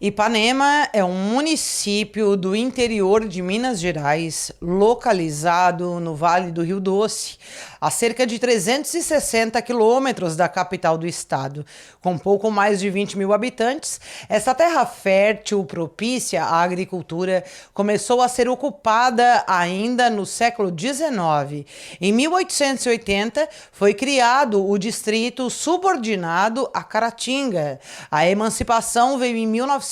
Ipanema é um município do interior de Minas Gerais, localizado no Vale do Rio Doce, a cerca de 360 quilômetros da capital do estado. Com pouco mais de 20 mil habitantes, essa terra fértil propícia à agricultura começou a ser ocupada ainda no século XIX. Em 1880, foi criado o distrito subordinado a Caratinga. A emancipação veio em 1911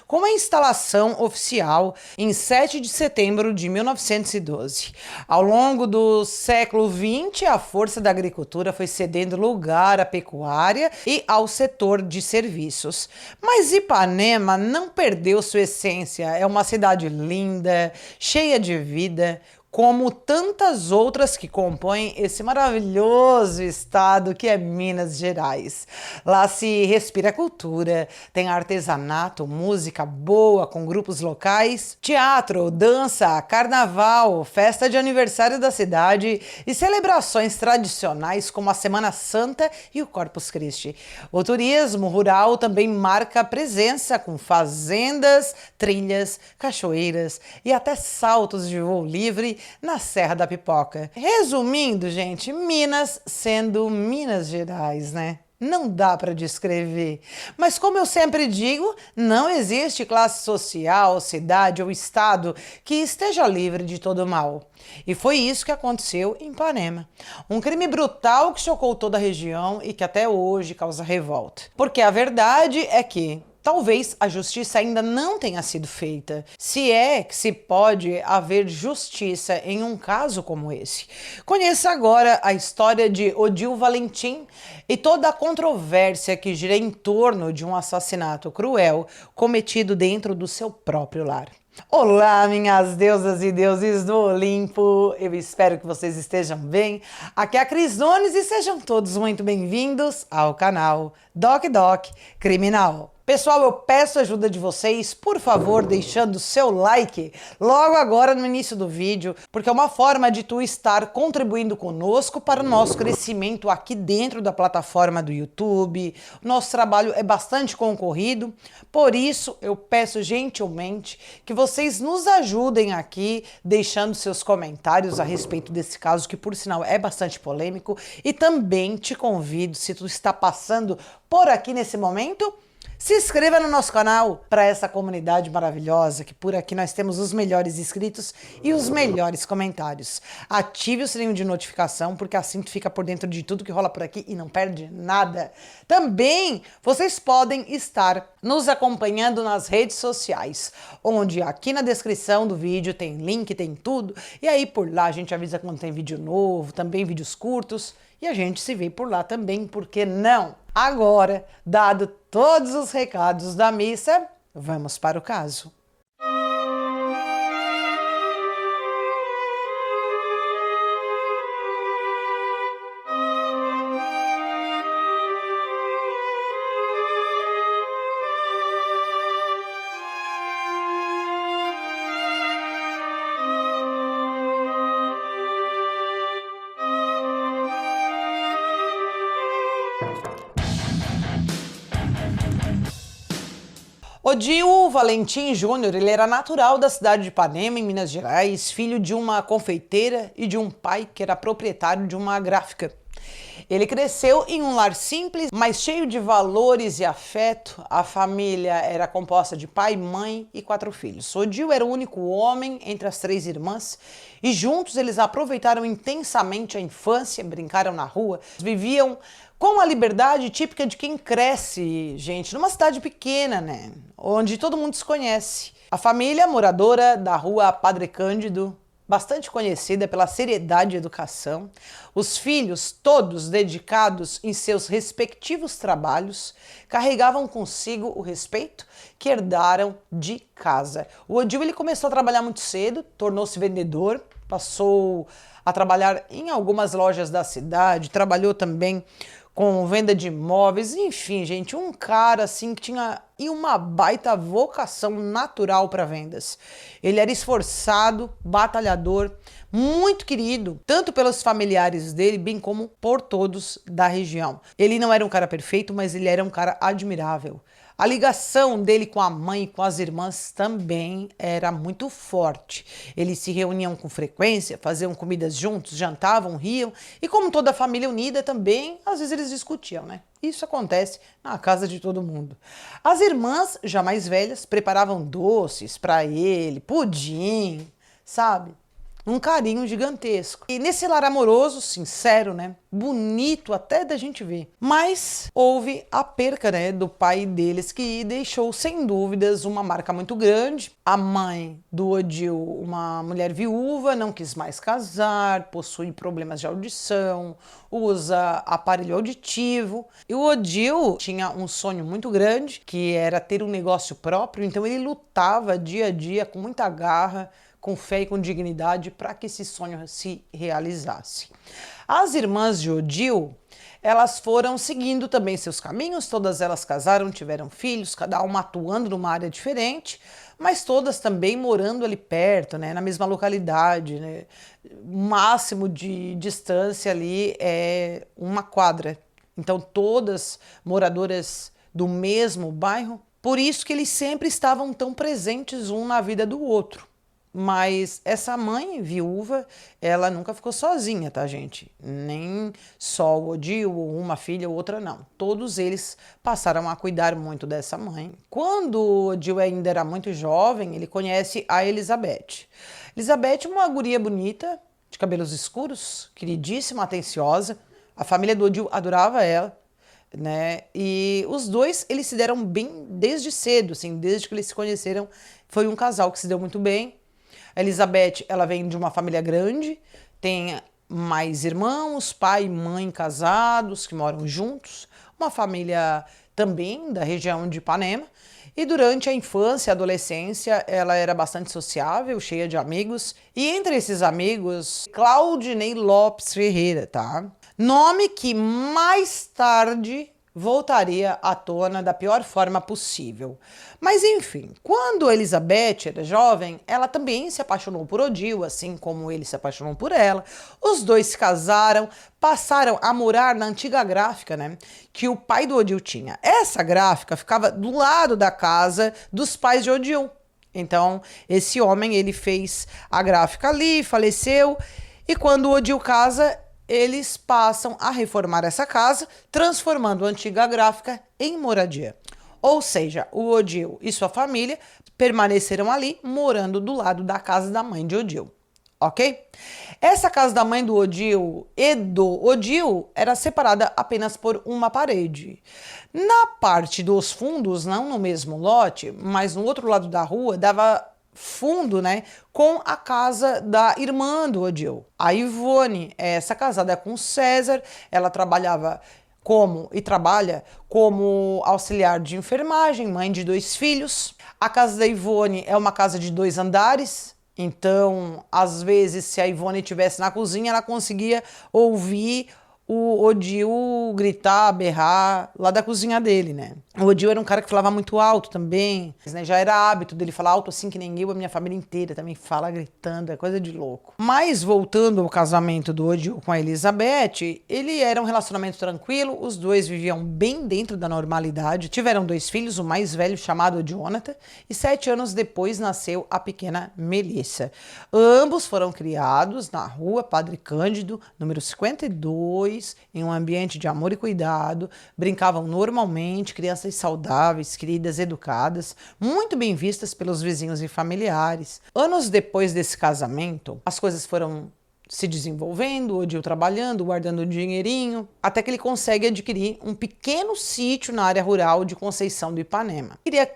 com a instalação oficial em 7 de setembro de 1912. Ao longo do século XX, a força da agricultura foi cedendo lugar à pecuária e ao setor de serviços. Mas Ipanema não perdeu sua essência. É uma cidade linda, cheia de vida, como tantas outras que compõem esse maravilhoso estado que é Minas Gerais. Lá se respira cultura, tem artesanato, música boa com grupos locais, teatro, dança, carnaval, festa de aniversário da cidade e celebrações tradicionais como a Semana Santa e o Corpus Christi. O turismo rural também marca presença com fazendas, trilhas, cachoeiras e até saltos de voo livre na Serra da Pipoca. Resumindo, gente, Minas sendo Minas Gerais, né? Não dá para descrever. Mas como eu sempre digo, não existe classe social, cidade ou estado que esteja livre de todo mal. E foi isso que aconteceu em Ipanema. Um crime brutal que chocou toda a região e que até hoje causa revolta. Porque a verdade é que talvez a justiça ainda não tenha sido feita, se é que se pode haver justiça em um caso como esse. Conheça agora a história de Odil Valentim e toda a controvérsia que gira em torno de um assassinato cruel cometido dentro do seu próprio lar. Olá, minhas deusas e deuses do Olimpo, eu espero que vocês estejam bem. Aqui é a Cris Nunes e sejam todos muito bem-vindos ao canal Doc Criminal. Pessoal, eu peço a ajuda de vocês, por favor, deixando o seu like logo agora no início do vídeo, porque é uma forma de tu estar contribuindo conosco para o nosso crescimento aqui dentro da plataforma do YouTube. O nosso trabalho é bastante concorrido, por isso eu peço gentilmente que vocês nos ajudem aqui, deixando seus comentários a respeito desse caso, que por sinal é bastante polêmico, e também te convido, se tu está passando por aqui nesse momento, se inscreva no nosso canal para essa comunidade maravilhosa, que por aqui nós temos os melhores inscritos e os melhores comentários. Ative o sininho de notificação, porque assim tu fica por dentro de tudo que rola por aqui e não perde nada. Também vocês podem estar nos acompanhando nas redes sociais, onde aqui na descrição do vídeo tem link, tem tudo, e aí por lá a gente avisa quando tem vídeo novo, também vídeos curtos, e a gente se vê por lá também, por que não? Agora, dado todos os recados da missa, vamos para o caso. Odil Valentim Júnior, ele era natural da cidade de Ipanema, em Minas Gerais, filho de uma confeiteira e de um pai que era proprietário de uma gráfica. Ele cresceu em um lar simples, mas cheio de valores e afeto. A família era composta de pai, mãe e 4 filhos. Odil era o único homem entre as 3 irmãs e juntos eles aproveitaram intensamente a infância, brincaram na rua, viviam com a liberdade típica de quem cresce, gente, numa cidade pequena, né? Onde todo mundo se conhece. A família, moradora da rua Padre Cândido, bastante conhecida pela seriedade e educação. Os filhos, todos dedicados em seus respectivos trabalhos, carregavam consigo o respeito que herdaram de casa. O Odil, ele começou a trabalhar muito cedo, tornou-se vendedor, passou a trabalhar em algumas lojas da cidade, trabalhou também com venda de imóveis, enfim, gente, um cara assim que tinha uma baita vocação natural para vendas. Ele era esforçado, batalhador, muito querido, tanto pelos familiares dele, bem como por todos da região. Ele não era um cara perfeito, mas ele era um cara admirável. A ligação dele com a mãe e com as irmãs também era muito forte. Eles se reuniam com frequência, faziam comidas juntos, jantavam, riam, e como toda a família unida também, às vezes eles discutiam, né? Isso acontece na casa de todo mundo. As irmãs, já mais velhas, preparavam doces para ele, pudim, sabe? Um carinho gigantesco. E nesse lar amoroso, sincero, né? Bonito até da gente ver. Mas houve a perca, né, do pai deles, que deixou, sem dúvidas, uma marca muito grande. A mãe do Odil, uma mulher viúva, não quis mais casar, possui problemas de audição, usa aparelho auditivo. E o Odil tinha um sonho muito grande, que era ter um negócio próprio, então ele lutava dia a dia com muita garra, com fé e com dignidade para que esse sonho se realizasse. As irmãs de Odil, elas foram seguindo também seus caminhos, todas elas casaram, tiveram filhos, cada uma atuando numa área diferente, mas todas também morando ali perto, né, na mesma localidade, né? O máximo de distância ali é uma quadra. Então todas moradoras do mesmo bairro, por isso que eles sempre estavam tão presentes um na vida do outro. Mas essa mãe viúva, ela nunca ficou sozinha, tá, gente? Nem só o Odil, uma filha ou outra, não. Todos eles passaram a cuidar muito dessa mãe. Quando o Odil ainda era muito jovem, ele conhece a Elizabeth. Elizabeth é uma guria bonita, de cabelos escuros, queridíssima, atenciosa. A família do Odil adorava ela, né? E os dois, eles se deram bem desde cedo, assim, desde que eles se conheceram. Foi um casal que se deu muito bem. A Elizabeth, ela vem de uma família grande, tem mais irmãos, pai e mãe casados, que moram juntos, uma família também da região de Ipanema, e durante a infância e adolescência ela era bastante sociável, cheia de amigos, e entre esses amigos, Claudinei Lopes Ferreira, tá? Nome que mais tarde voltaria à tona da pior forma possível. Mas enfim, quando Elizabeth era jovem, ela também se apaixonou por Odil, assim como ele se apaixonou por ela. Os dois se casaram, passaram a morar na antiga gráfica, né, que o pai do Odil tinha. Essa gráfica ficava do lado da casa dos pais de Odil. Então, esse homem, ele fez a gráfica ali, faleceu, e quando o Odil casa, eles passam a reformar essa casa, transformando a antiga gráfica em moradia. Ou seja, o Odil e sua família permaneceram ali, morando do lado da casa da mãe de Odil, ok? Essa casa da mãe do Odil e do Odil era separada apenas por uma parede. Na parte dos fundos, não no mesmo lote, mas no outro lado da rua, dava fundo, né, com a casa da irmã do Odil, a Ivone. Essa casada com César, ela trabalhava e trabalha como auxiliar de enfermagem, mãe de 2 filhos. A casa da Ivone é uma casa de 2 andares, então, às vezes, se a Ivone estivesse na cozinha, ela conseguia ouvir o Odil gritar, berrar lá da cozinha dele, né? O Odil era um cara que falava muito alto também, né? Já era hábito dele falar alto assim que nem eu, a minha família inteira também fala gritando, é coisa de louco. Mas voltando ao casamento do Odil com a Elizabeth, ele era um relacionamento tranquilo, os dois viviam bem dentro da normalidade, tiveram 2 filhos, o mais velho chamado Jonathan, e 7 anos depois nasceu a pequena Melissa. Ambos foram criados na rua Padre Cândido, número 52, em um ambiente de amor e cuidado, brincavam normalmente, crianças saudáveis, queridas, educadas, muito bem vistas pelos vizinhos e familiares. Anos depois desse casamento, as coisas foram se desenvolvendo, o Odil trabalhando, guardando um dinheirinho, até que ele consegue adquirir um pequeno sítio na área rural de Conceição do Ipanema. Queria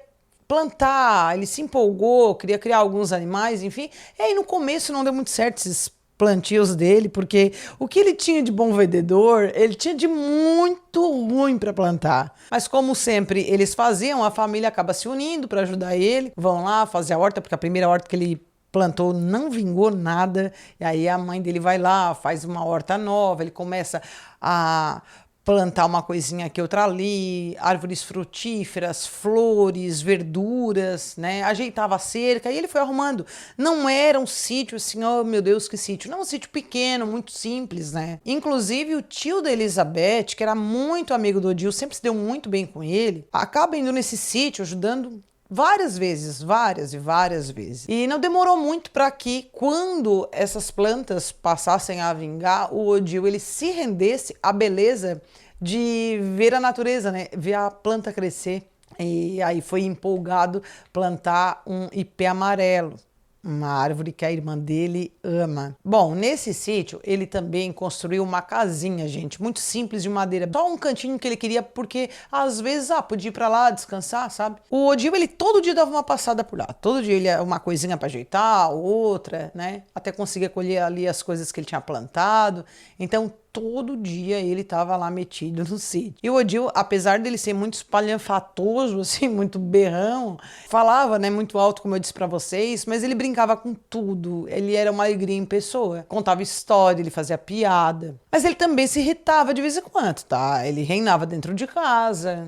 plantar, ele se empolgou, queria criar alguns animais, enfim, e aí no começo não deu muito certo esses plantios dele, porque o que ele tinha de bom vendedor, ele tinha de muito ruim para plantar. Mas como sempre eles faziam, a família acaba se unindo para ajudar ele, vão lá fazer a horta, porque a primeira horta que ele plantou não vingou nada, e aí a mãe dele vai lá, faz uma horta nova, ele começa a plantar uma coisinha aqui, outra ali, árvores frutíferas, flores, verduras, né? Ajeitava a cerca e ele foi arrumando. Não era um sítio assim, oh meu Deus, que sítio. Não, um sítio pequeno, muito simples, né? Inclusive o tio da Elizabeth, que era muito amigo do Odil, sempre se deu muito bem com ele, acaba indo nesse sítio ajudando várias vezes, várias e várias vezes. E não demorou muito para que, quando essas plantas passassem a vingar, o Odil ele se rendesse à beleza de ver a natureza, né? Ver a planta crescer. E aí foi empolgado plantar um ipê amarelo, uma árvore que a irmã dele ama. Bom, nesse sítio ele também construiu uma casinha, gente, muito simples de madeira, só um cantinho que ele queria porque às vezes podia ir para lá descansar, sabe? O Odil ele todo dia dava uma passada por lá, todo dia ele ia uma coisinha para ajeitar, outra, né? Até conseguia colher ali as coisas que ele tinha plantado. Então todo dia ele estava lá metido no sítio. E o Odil, apesar dele ser muito espalhafatoso, assim, muito berrão, falava, né, muito alto, como eu disse para vocês, mas ele brincava com tudo. Ele era uma alegria em pessoa. Contava história, ele fazia piada. Mas ele também se irritava de vez em quando, tá? Ele reinava dentro de casa,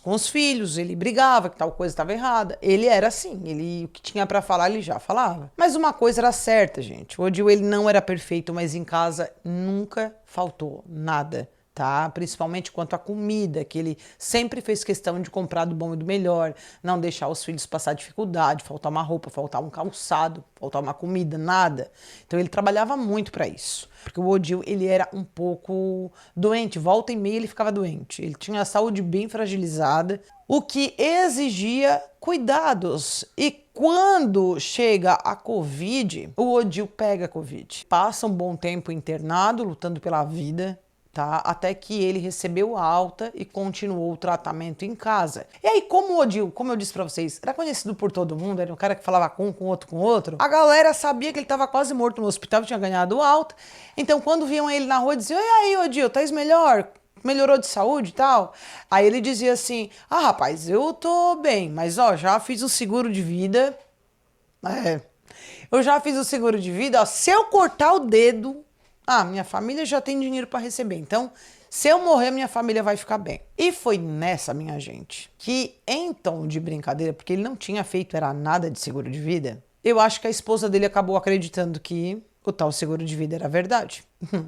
com os filhos, ele brigava que tal coisa estava errada. Ele era assim, o que tinha para falar ele já falava. Mas uma coisa era certa, gente. O Odil ele não era perfeito, mas em casa nunca faltou nada, tá? Principalmente quanto à comida, que ele sempre fez questão de comprar do bom e do melhor, não deixar os filhos passar dificuldade, faltar uma roupa, faltar um calçado, faltar uma comida, nada. Então ele trabalhava muito para isso. Porque o Odil, ele era um pouco doente, volta e meia ele ficava doente. Ele tinha a saúde bem fragilizada, o que exigia cuidados. E quando chega a Covid, o Odil pega a Covid. Passa um bom tempo internado, lutando pela vida, tá? Até que ele recebeu alta e continuou o tratamento em casa. E aí, como o Odil, como eu disse pra vocês, era conhecido por todo mundo, era um cara que falava com outro, a galera sabia que ele tava quase morto no hospital, tinha ganhado alta. Então, quando viam ele na rua, diziam: e aí, Odil, tá melhor? Melhorou de saúde e tal? Aí ele dizia assim: rapaz, eu tô bem, mas ó, já fiz o seguro de vida. Eu já fiz o seguro de vida, ó, se eu cortar o dedo, minha família já tem dinheiro para receber, então se eu morrer, minha família vai ficar bem. E foi nessa, minha gente, que em tom de brincadeira, porque ele não tinha feito era nada de seguro de vida, eu acho que a esposa dele acabou acreditando que o tal seguro de vida era verdade,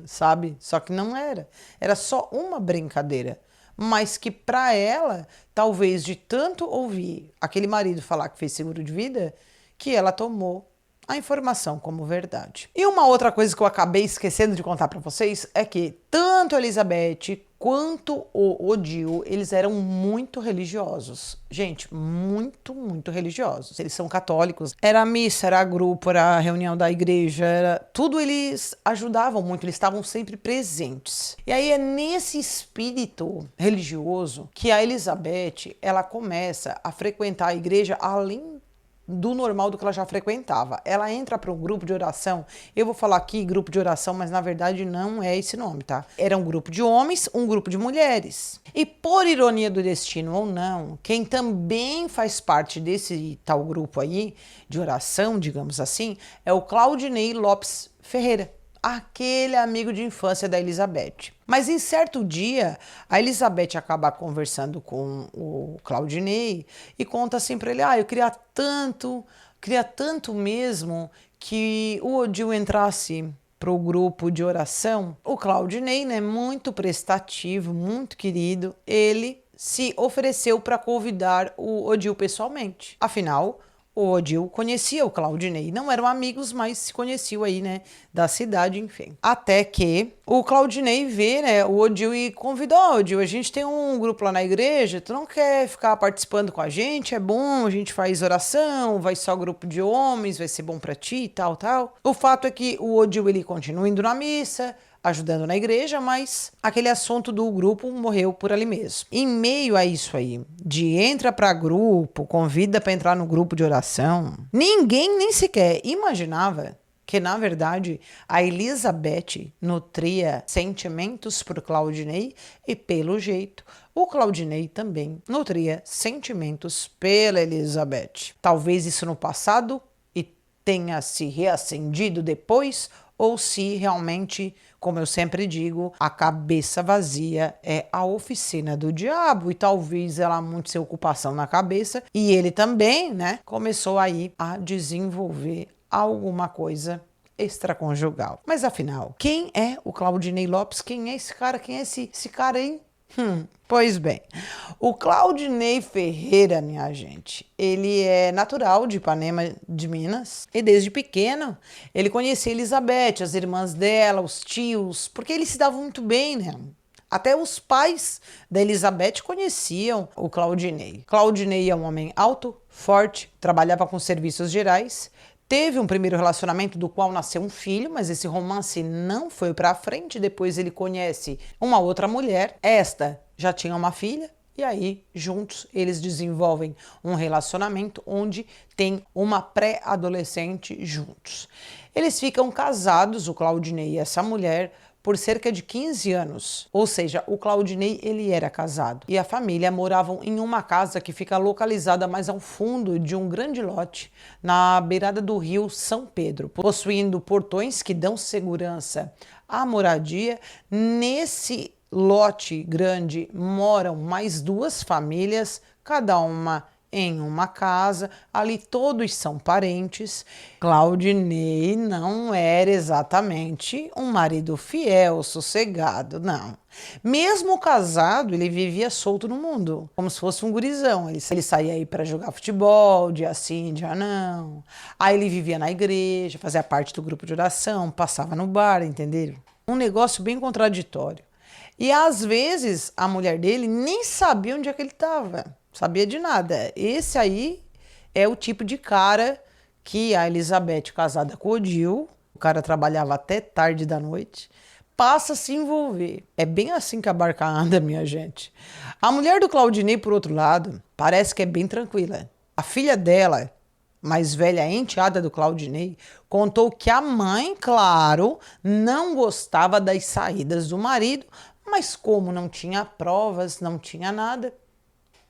sabe? Só que não era. Era só uma brincadeira. Mas que para ela, talvez de tanto ouvir aquele marido falar que fez seguro de vida, que ela tomou a informação como verdade. E uma outra coisa que eu acabei esquecendo de contar para vocês é que tanto a Elizabeth quanto o Odil, eles eram muito religiosos. Gente, muito, muito religiosos. Eles são católicos. Era a missa, era a grupo, era a reunião da igreja, era tudo eles ajudavam muito, eles estavam sempre presentes. E aí é nesse espírito religioso que a Elizabeth, ela começa a frequentar a igreja além do normal do que ela já frequentava. Ela entra para um grupo de oração. Eu vou falar aqui grupo de oração, mas na verdade não é esse nome, tá? Era um grupo de homens, um grupo de mulheres. E por ironia do destino ou não, quem também faz parte desse tal grupo aí, de oração, digamos assim, é o Claudinei Lopes Ferreira, aquele amigo de infância da Elizabeth. Mas em certo dia, a Elizabeth acaba conversando com o Claudinei e conta assim para ele: eu queria tanto mesmo que o Odil entrasse para o grupo de oração. O Claudinei, né, muito prestativo, muito querido, ele se ofereceu para convidar o Odil pessoalmente. Afinal, o Odil conhecia o Claudinei, não eram amigos, mas se conheciam aí, né, da cidade, enfim. Até que o Claudinei vê, né, o Odil e convidou: Odil, a gente tem um grupo lá na igreja, tu não quer ficar participando com a gente? É bom, a gente faz oração, vai só grupo de homens, vai ser bom pra ti e tal, tal. O fato é que o Odil, ele continua indo na missa, ajudando na igreja, mas aquele assunto do grupo morreu por ali mesmo. Em meio a isso aí, de entra para grupo, convida para entrar no grupo de oração, ninguém nem sequer imaginava que, na verdade, a Elizabeth nutria sentimentos por Claudinei e, pelo jeito, o Claudinei também nutria sentimentos pela Elizabeth. Talvez isso no passado e tenha se reacendido depois, ou se realmente, como eu sempre digo, a cabeça vazia é a oficina do diabo e talvez ela muito sem ocupação na cabeça e ele também, né, começou aí a desenvolver alguma coisa extraconjugal. Mas afinal, quem é o Claudinei Lopes? Quem é esse cara? Quem é esse cara aí? Pois bem, o Claudinei Ferreira, minha gente, ele é natural de Ipanema de Minas e desde pequeno ele conhecia Elizabeth, as irmãs dela, os tios, porque eles se davam muito bem, né? Até os pais da Elizabeth conheciam o Claudinei. Claudinei é um homem alto, forte, trabalhava com serviços gerais. Teve um primeiro relacionamento do qual nasceu um filho, mas esse romance não foi para frente. Depois ele conhece uma outra mulher. Esta já tinha uma filha. E aí, juntos, eles desenvolvem um relacionamento onde tem uma pré-adolescente juntos. Eles ficam casados, o Claudinei e essa mulher, por cerca de 15 anos. Ou seja, o Claudinei, ele era casado. E a família moravam em uma casa que fica localizada mais ao fundo de um grande lote, na beirada do rio São Pedro, possuindo portões que dão segurança à moradia. Nesse lote grande moram mais duas famílias, cada uma em uma casa, ali todos são parentes. Claudinei não era exatamente um marido fiel, sossegado, não. Mesmo casado, ele vivia solto no mundo, como se fosse um gurizão. Ele saía aí para jogar futebol, dia sim, dia não. Aí ele vivia na igreja, fazia parte do grupo de oração, passava no bar, entenderam? Um negócio bem contraditório. E às vezes a mulher dele nem sabia onde é que ele estava. Sabia de nada. Esse aí é o tipo de cara que a Elizabeth, casada com o Odil, o cara trabalhava até tarde da noite, passa a se envolver. É bem assim que a barca anda, minha gente. A mulher do Claudinei, por outro lado, parece que é bem tranquila. A filha dela, mais velha, a enteada do Claudinei, contou que a mãe, claro, não gostava das saídas do marido, mas como não tinha provas, não tinha nada,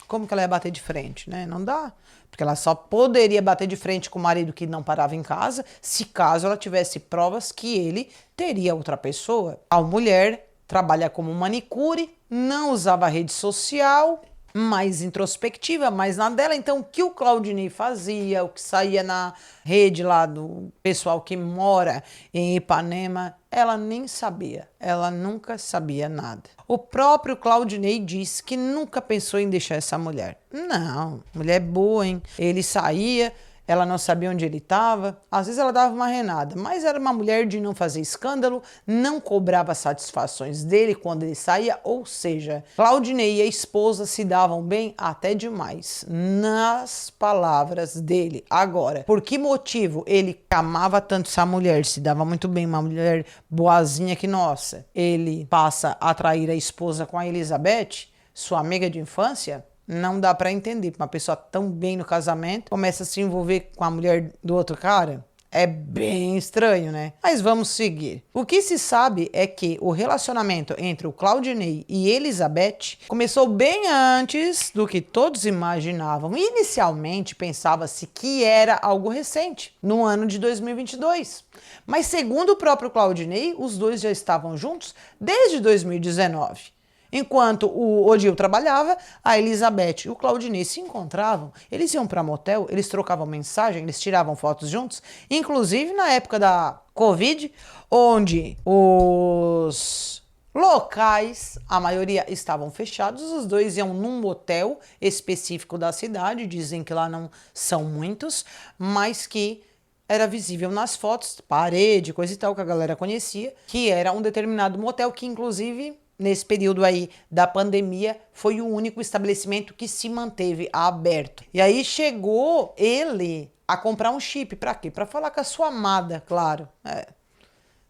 como que ela ia bater de frente, né? Não dá. Porque ela só poderia bater de frente com o marido que não parava em casa, se caso ela tivesse provas que ele teria outra pessoa. A mulher trabalha como manicure, não usava rede social, mais introspectiva, mais na dela. Então, o que o Claudinei fazia, o que saía na rede lá do pessoal que mora em Ipanema, ela nem sabia. Ela nunca sabia nada. O próprio Claudinei disse que nunca pensou em deixar essa mulher. Não, mulher boa, hein? Ele saía, ela não sabia onde ele estava, às vezes ela dava uma renada, mas era uma mulher de não fazer escândalo, não cobrava satisfações dele quando ele saía, ou seja, Claudinei e a esposa se davam bem até demais, nas palavras dele. Agora, por que motivo ele amava tanto essa mulher, se dava muito bem, uma mulher boazinha que, nossa, ele passa a trair a esposa com a Elizabeth, sua amiga de infância? Não dá para entender. Uma pessoa tão bem no casamento começa a se envolver com a mulher do outro cara. É bem estranho, né? Mas vamos seguir. O que se sabe é que o relacionamento entre o Claudinei e Elizabeth começou bem antes do que todos imaginavam. Inicialmente pensava-se que era algo recente, no ano de 2022. Mas segundo o próprio Claudinei, os dois já estavam juntos desde 2019. Enquanto o Odil trabalhava, a Elizabeth e o Claudinei se encontravam, eles iam para motel, eles trocavam mensagem, eles tiravam fotos juntos, inclusive na época da Covid, onde os locais, a maioria estavam fechados, os dois iam num motel específico da cidade, dizem que lá não são muitos, mas que era visível nas fotos, parede, coisa e tal, que a galera conhecia, que era um determinado motel que, inclusive, nesse período aí da pandemia, foi o único estabelecimento que se manteve aberto. E aí chegou ele a comprar um chip. Pra quê? Pra falar com a sua amada, claro.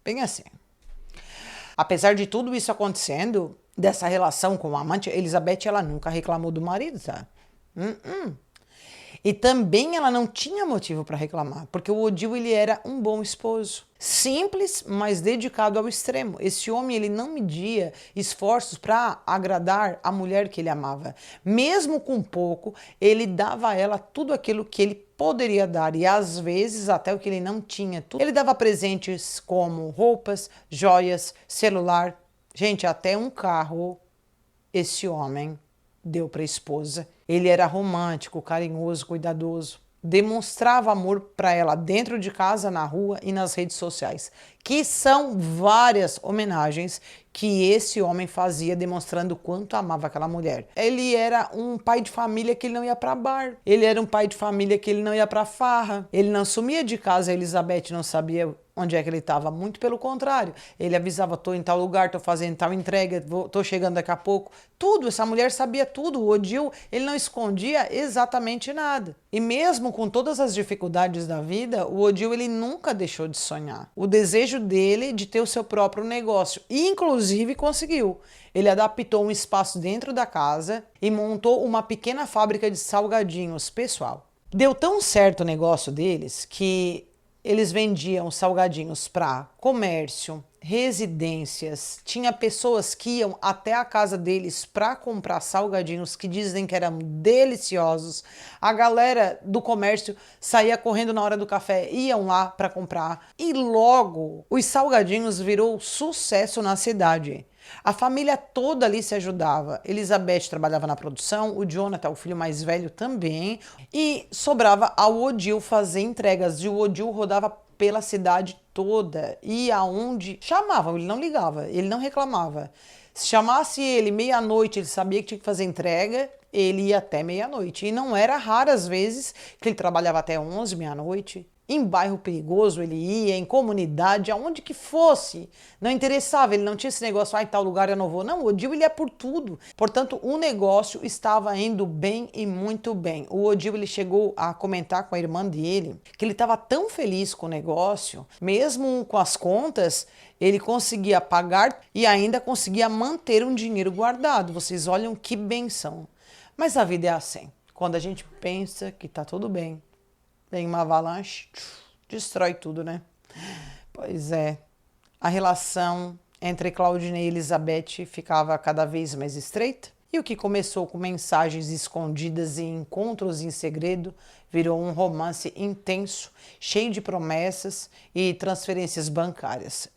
Bem assim. Apesar de tudo isso acontecendo, dessa relação com o amante, Elizabeth, ela nunca reclamou do marido, tá? E também ela não tinha motivo para reclamar, porque o Odil, ele era um bom esposo. Simples, mas dedicado ao extremo. Esse homem, ele não media esforços para agradar a mulher que ele amava. Mesmo com pouco, ele dava a ela tudo aquilo que ele poderia dar e às vezes até o que ele não tinha. Ele dava presentes como roupas, joias, celular, gente, até um carro esse homem deu para a esposa. Ele era romântico, carinhoso, cuidadoso. Demonstrava amor para ela dentro de casa, na rua e nas redes sociais, que são várias homenagens que esse homem fazia demonstrando o quanto amava aquela mulher. Ele era um pai de família que ele não ia para bar. Ele era um pai de família que ele não ia para farra. Ele não sumia de casa, a Elizabeth não sabia onde é que ele estava, muito pelo contrário. Ele avisava, tô em tal lugar, tô fazendo tal entrega, tô chegando daqui a pouco. Tudo, essa mulher sabia tudo. O Odil, ele não escondia exatamente nada. E mesmo com todas as dificuldades da vida, o Odil, ele nunca deixou de sonhar. O desejo dele de ter o seu próprio negócio. E, inclusive, conseguiu. Ele adaptou um espaço dentro da casa e montou uma pequena fábrica de salgadinhos, pessoal. Deu tão certo o negócio deles que eles vendiam salgadinhos para comércio, residências. Tinha pessoas que iam até a casa deles para comprar salgadinhos que dizem que eram deliciosos. A galera do comércio saía correndo na hora do café, iam lá para comprar. E logo os salgadinhos virou sucesso na cidade. A família toda ali se ajudava. Elizabeth trabalhava na produção, o Jonathan, o filho mais velho, também. E sobrava ao Odil fazer entregas. E o Odil rodava pela cidade toda. E aonde chamavam, ele não ligava, ele não reclamava. Se chamasse ele meia-noite, ele sabia que tinha que fazer entrega, ele ia até meia-noite. E não era raras vezes que ele trabalhava até 11, meia-noite. Em bairro perigoso ele ia, em comunidade, aonde que fosse. Não interessava, ele não tinha esse negócio, em tal lugar eu não vou. Não, o Odil ele ia por tudo. Portanto, o negócio estava indo bem e muito bem. O Odil ele chegou a comentar com a irmã dele que ele estava tão feliz com o negócio, mesmo com as contas, ele conseguia pagar e ainda conseguia manter um dinheiro guardado. Vocês olham que benção. Mas a vida é assim. Quando a gente pensa que está tudo bem, vem uma avalanche, destrói tudo, né? Pois é, a relação entre Claudinei e Elizabeth ficava cada vez mais estreita, e o que começou com mensagens escondidas e encontros em segredo virou um romance intenso, cheio de promessas e transferências bancárias.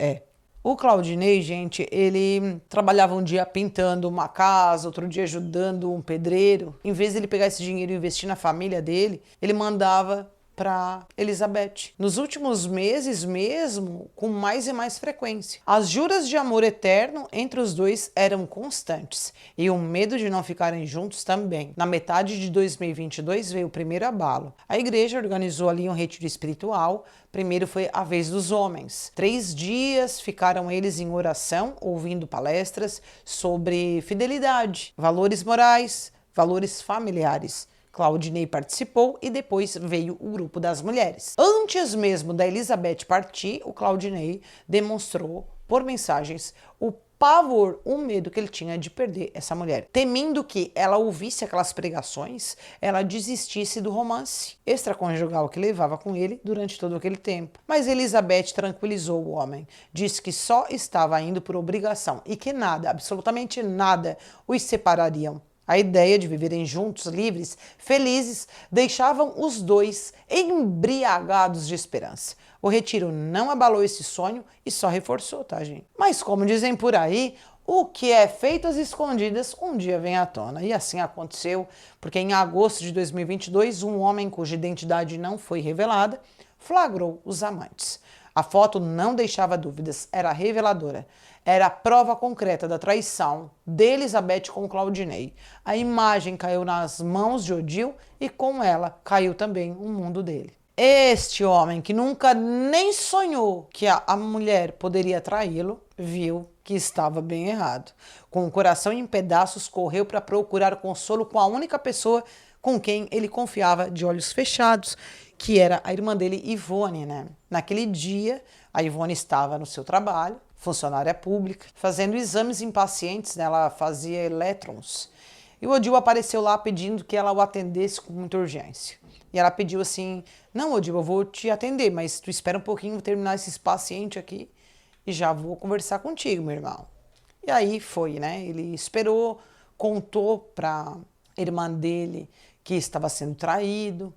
O Claudinei, gente, ele trabalhava um dia pintando uma casa, outro dia ajudando um pedreiro. Em vez de ele pegar esse dinheiro e investir na família dele, ele mandava para Elizabeth. Nos últimos meses mesmo, com mais e mais frequência. As juras de amor eterno entre os dois eram constantes e o medo de não ficarem juntos também. Na metade de 2022 veio o primeiro abalo. A igreja organizou ali um retiro espiritual. Primeiro foi a vez dos homens. 3 dias ficaram eles em oração, ouvindo palestras sobre fidelidade, valores morais, valores familiares. Claudinei participou e depois veio o grupo das mulheres. Antes mesmo da Elizabeth partir, o Claudinei demonstrou por mensagens o pavor, o medo que ele tinha de perder essa mulher. Temendo que ela ouvisse aquelas pregações, ela desistisse do romance extraconjugal que levava com ele durante todo aquele tempo. Mas Elizabeth tranquilizou o homem, disse que só estava indo por obrigação e que nada, absolutamente nada, os separariam. A ideia de viverem juntos, livres, felizes, deixavam os dois embriagados de esperança. O retiro não abalou esse sonho e só reforçou, tá, gente? Mas como dizem por aí, o que é feito às escondidas um dia vem à tona. E assim aconteceu, porque em agosto de 2022, um homem cuja identidade não foi revelada flagrou os amantes. A foto não deixava dúvidas, era reveladora. Era a prova concreta da traição de Elizabeth com Claudinei. A imagem caiu nas mãos de Odil e com ela caiu também o mundo dele. Este homem, que nunca nem sonhou que a mulher poderia traí-lo, viu que estava bem errado. Com o coração em pedaços, correu para procurar consolo com a única pessoa com quem ele confiava de olhos fechados, que era a irmã dele, Ivone, né? Naquele dia, a Ivone estava no seu trabalho, funcionária pública, fazendo exames em pacientes, né? Ela fazia elétrons. E o Odil apareceu lá pedindo que ela o atendesse com muita urgência. E ela pediu assim, não, Odil, eu vou te atender, mas tu espera um pouquinho, vou terminar esses pacientes aqui e já vou conversar contigo, meu irmão. E aí foi, né? Ele esperou, contou para a irmã dele que estava sendo traído.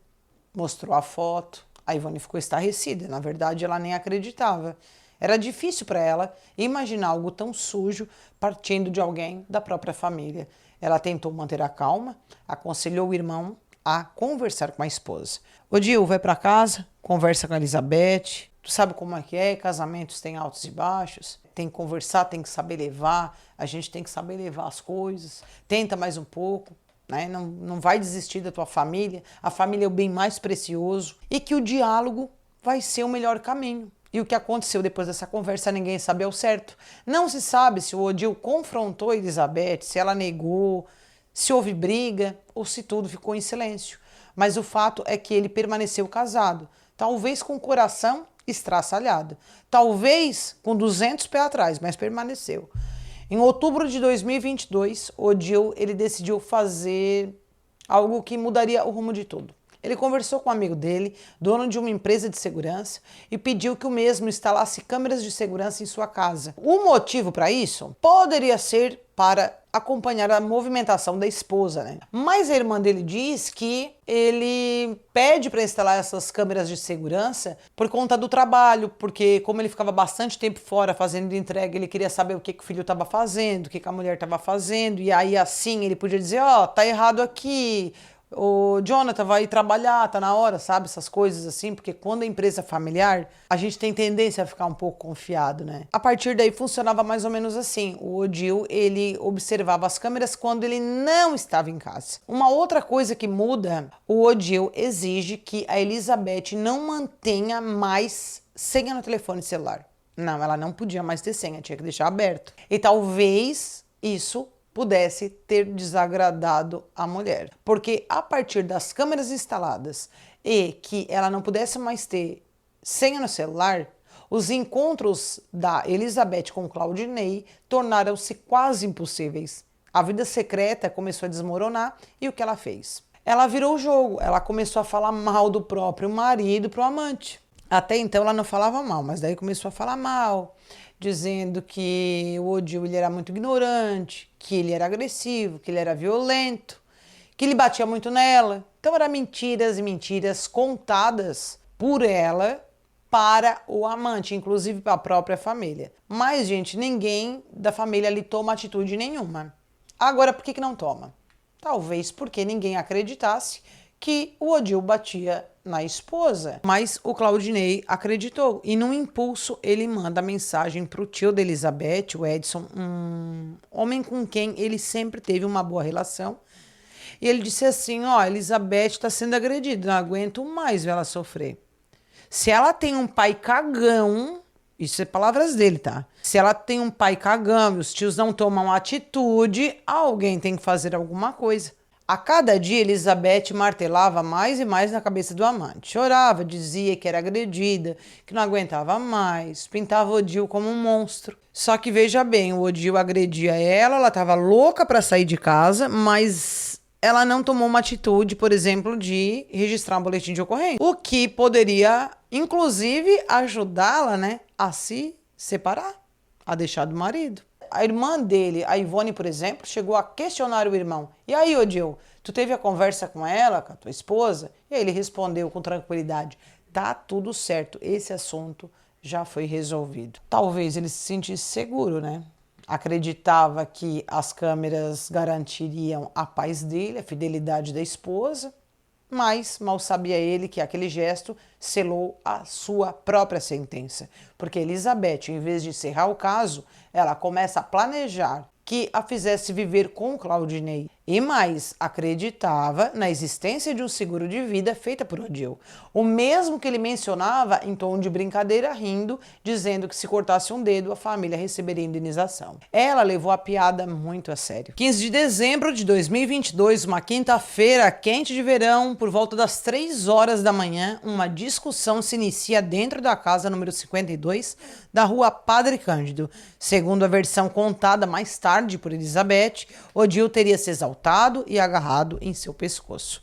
mostrou a foto. A Ivone ficou estarrecida, na verdade ela nem acreditava. Era difícil para ela imaginar algo tão sujo partindo de alguém da própria família. Ela tentou manter a calma, aconselhou o irmão a conversar com a esposa. Odil, vai para casa, conversa com a Elizabeth. Tu sabe como é, casamentos têm altos e baixos. Tem que conversar, tem que saber levar. A gente tem que saber levar as coisas. Tenta mais um pouco. Né? Não vai desistir da tua família. A família é o bem mais precioso. E que o diálogo vai ser o melhor caminho. E o que aconteceu depois dessa conversa, ninguém sabe ao certo. Não se sabe se o Odil confrontou a Elizabeth, se ela negou, se houve briga ou se tudo ficou em silêncio. Mas o fato é que ele permaneceu casado, talvez com o coração estraçalhado, talvez com 200 pés atrás, mas permaneceu. Em outubro de 2022, Odil ele decidiu fazer algo que mudaria o rumo de tudo. Ele conversou com um amigo dele, dono de uma empresa de segurança, e pediu que o mesmo instalasse câmeras de segurança em sua casa. O motivo para isso poderia ser para acompanhar a movimentação da esposa, né? Mas a irmã dele diz que ele pede para instalar essas câmeras de segurança por conta do trabalho, porque como ele ficava bastante tempo fora fazendo entrega, ele queria saber o que o filho estava fazendo, o que a mulher estava fazendo, e aí assim ele podia dizer, ó, tá errado aqui, o Jonathan vai trabalhar, tá na hora, sabe? Essas coisas assim, porque quando a empresa é familiar, a gente tem tendência a ficar um pouco confiado, né? A partir daí funcionava mais ou menos assim. O Odil, ele observava as câmeras quando ele não estava em casa. Uma outra coisa que muda, o Odil exige que a Elizabeth não mantenha mais senha no telefone celular. Não, ela não podia mais ter senha, tinha que deixar aberto. E talvez isso pudesse ter desagradado a mulher. Porque a partir das câmeras instaladas e que ela não pudesse mais ter senha no celular, os encontros da Elizabeth com Claudinei tornaram-se quase impossíveis. A vida secreta começou a desmoronar e o que ela fez? Ela virou o jogo, ela começou a falar mal do próprio marido para o amante. Até então ela não falava mal, mas daí começou a falar mal, dizendo que o Odil ele era muito ignorante, que ele era agressivo, que ele era violento, que ele batia muito nela. Então eram mentiras e mentiras contadas por ela para o amante, inclusive para a própria família. Mas, gente, ninguém da família ali toma atitude nenhuma. Agora, por que não toma? Talvez porque ninguém acreditasse que o Odil batia na esposa. Mas o Claudinei acreditou e num impulso ele manda mensagem para o tio da Elizabeth, o Edson, um homem com quem ele sempre teve uma boa relação. E ele disse assim, ó, Elizabeth está sendo agredida, não aguento mais ver ela sofrer. Se ela tem um pai cagão, isso é palavras dele, tá? Se ela tem um pai cagão e os tios não tomam atitude, alguém tem que fazer alguma coisa. A cada dia, Elizabeth martelava mais e mais na cabeça do amante. Chorava, dizia que era agredida, que não aguentava mais, pintava o Odil como um monstro. Só que veja bem, o Odil agredia ela estava louca para sair de casa, mas ela não tomou uma atitude, por exemplo, de registrar um boletim de ocorrência. O que poderia, inclusive, ajudá-la, né, a se separar, a deixar do marido. A irmã dele, a Ivone, por exemplo, chegou a questionar o irmão. E aí, Odil, tu teve a conversa com ela, com a tua esposa? E aí ele respondeu com tranquilidade, tá tudo certo, esse assunto já foi resolvido. Talvez ele se sentisse seguro, né? Acreditava que as câmeras garantiriam a paz dele, a fidelidade da esposa, mas mal sabia ele que aquele gesto selou a sua própria sentença. Porque Elizabeth, em vez de encerrar o caso, ela começa a planejar que a fizesse viver com Claudinei. E mais, acreditava na existência de um seguro de vida feita por Odil. O mesmo que ele mencionava em tom de brincadeira, rindo, dizendo que se cortasse um dedo, a família receberia indenização. Ela levou a piada muito a sério. 15 de dezembro de 2022, uma quinta-feira quente de verão, por volta das 3 horas da manhã, uma discussão se inicia dentro da casa número 52 da rua Padre Cândido. Segundo a versão contada mais tarde por Elizabeth, Odil teria se exaltado e agarrado em seu pescoço.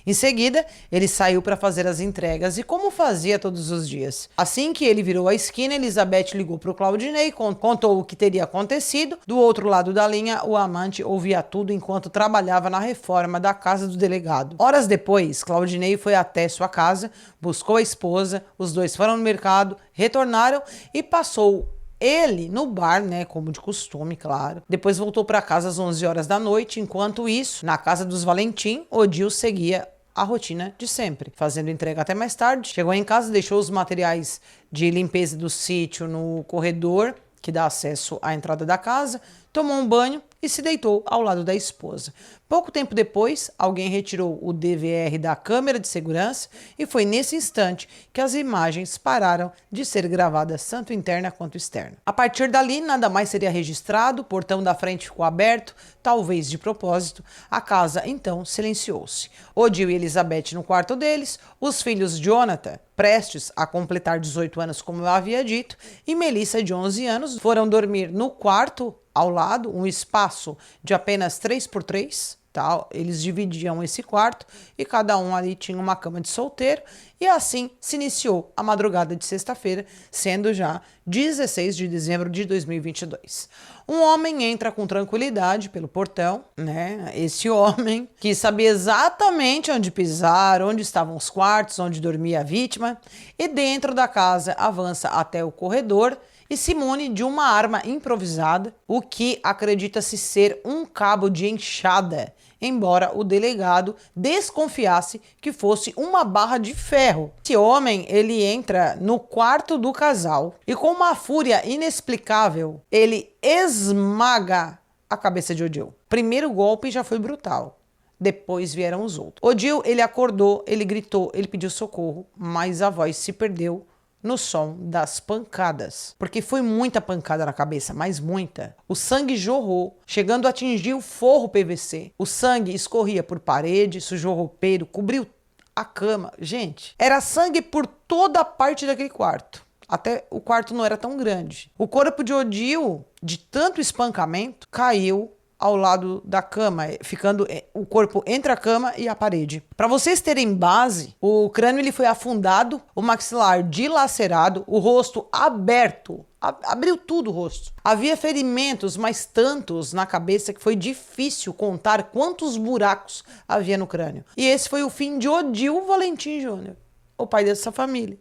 Em seguida, ele saiu para fazer as entregas e como fazia todos os dias. Assim que ele virou a esquina, Elizabeth ligou para o Claudinei, contou o que teria acontecido. Do outro lado da linha, o amante ouvia tudo enquanto trabalhava na reforma da casa do delegado. Horas depois, Claudinei foi até sua casa, buscou a esposa, os dois foram no mercado, retornaram e passou ele no bar, né, como de costume, claro. Depois voltou para casa às 11 horas da noite. Enquanto isso, na casa dos Valentim, Odile seguia a rotina de sempre, fazendo entrega até mais tarde. Chegou em casa, deixou os materiais de limpeza do sítio no corredor, que dá acesso à entrada da casa, tomou um banho e se deitou ao lado da esposa. Pouco tempo depois, alguém retirou o DVR da câmera de segurança e foi nesse instante que as imagens pararam de ser gravadas tanto interna quanto externa. A partir dali, nada mais seria registrado, o portão da frente ficou aberto, talvez de propósito. A casa, então, silenciou-se. Odile e Elizabeth no quarto deles, os filhos Jonathan, prestes a completar 18 anos, como eu havia dito, e Melissa, de 11 anos, foram dormir no quarto ao lado, um espaço de apenas 3x3, tá? Eles dividiam esse quarto e cada um ali tinha uma cama de solteiro, e assim se iniciou a madrugada de sexta-feira, sendo já 16 de dezembro de 2022. Um homem entra com tranquilidade pelo portão, né? Esse homem que sabia exatamente onde pisar, onde estavam os quartos, onde dormia a vítima, e dentro da casa avança até o corredor e se mune de uma arma improvisada, o que acredita-se ser um cabo de enxada, embora o delegado desconfiasse que fosse uma barra de ferro. Esse homem, ele entra no quarto do casal e com uma fúria inexplicável, ele esmaga a cabeça de Odile. Primeiro golpe já foi brutal. Depois vieram os outros. Odile, ele acordou, ele gritou, ele pediu socorro, mas a voz se perdeu no som das pancadas, porque foi muita pancada na cabeça, mas muita. O sangue jorrou, chegando a atingir o forro PVC. O sangue escorria por parede, sujou o roupeiro, cobriu a cama. Gente, era sangue por toda a parte daquele quarto. Até o quarto não era tão grande. O corpo de Odile, de tanto espancamento, caiu ao lado da cama, ficando o corpo entre a cama e a parede. Para vocês terem base, o crânio ele foi afundado, o maxilar dilacerado, o rosto aberto, abriu tudo o rosto. Havia ferimentos, mas tantos na cabeça que foi difícil contar quantos buracos havia no crânio. E esse foi o fim de Odile Valentim Júnior, o pai dessa família.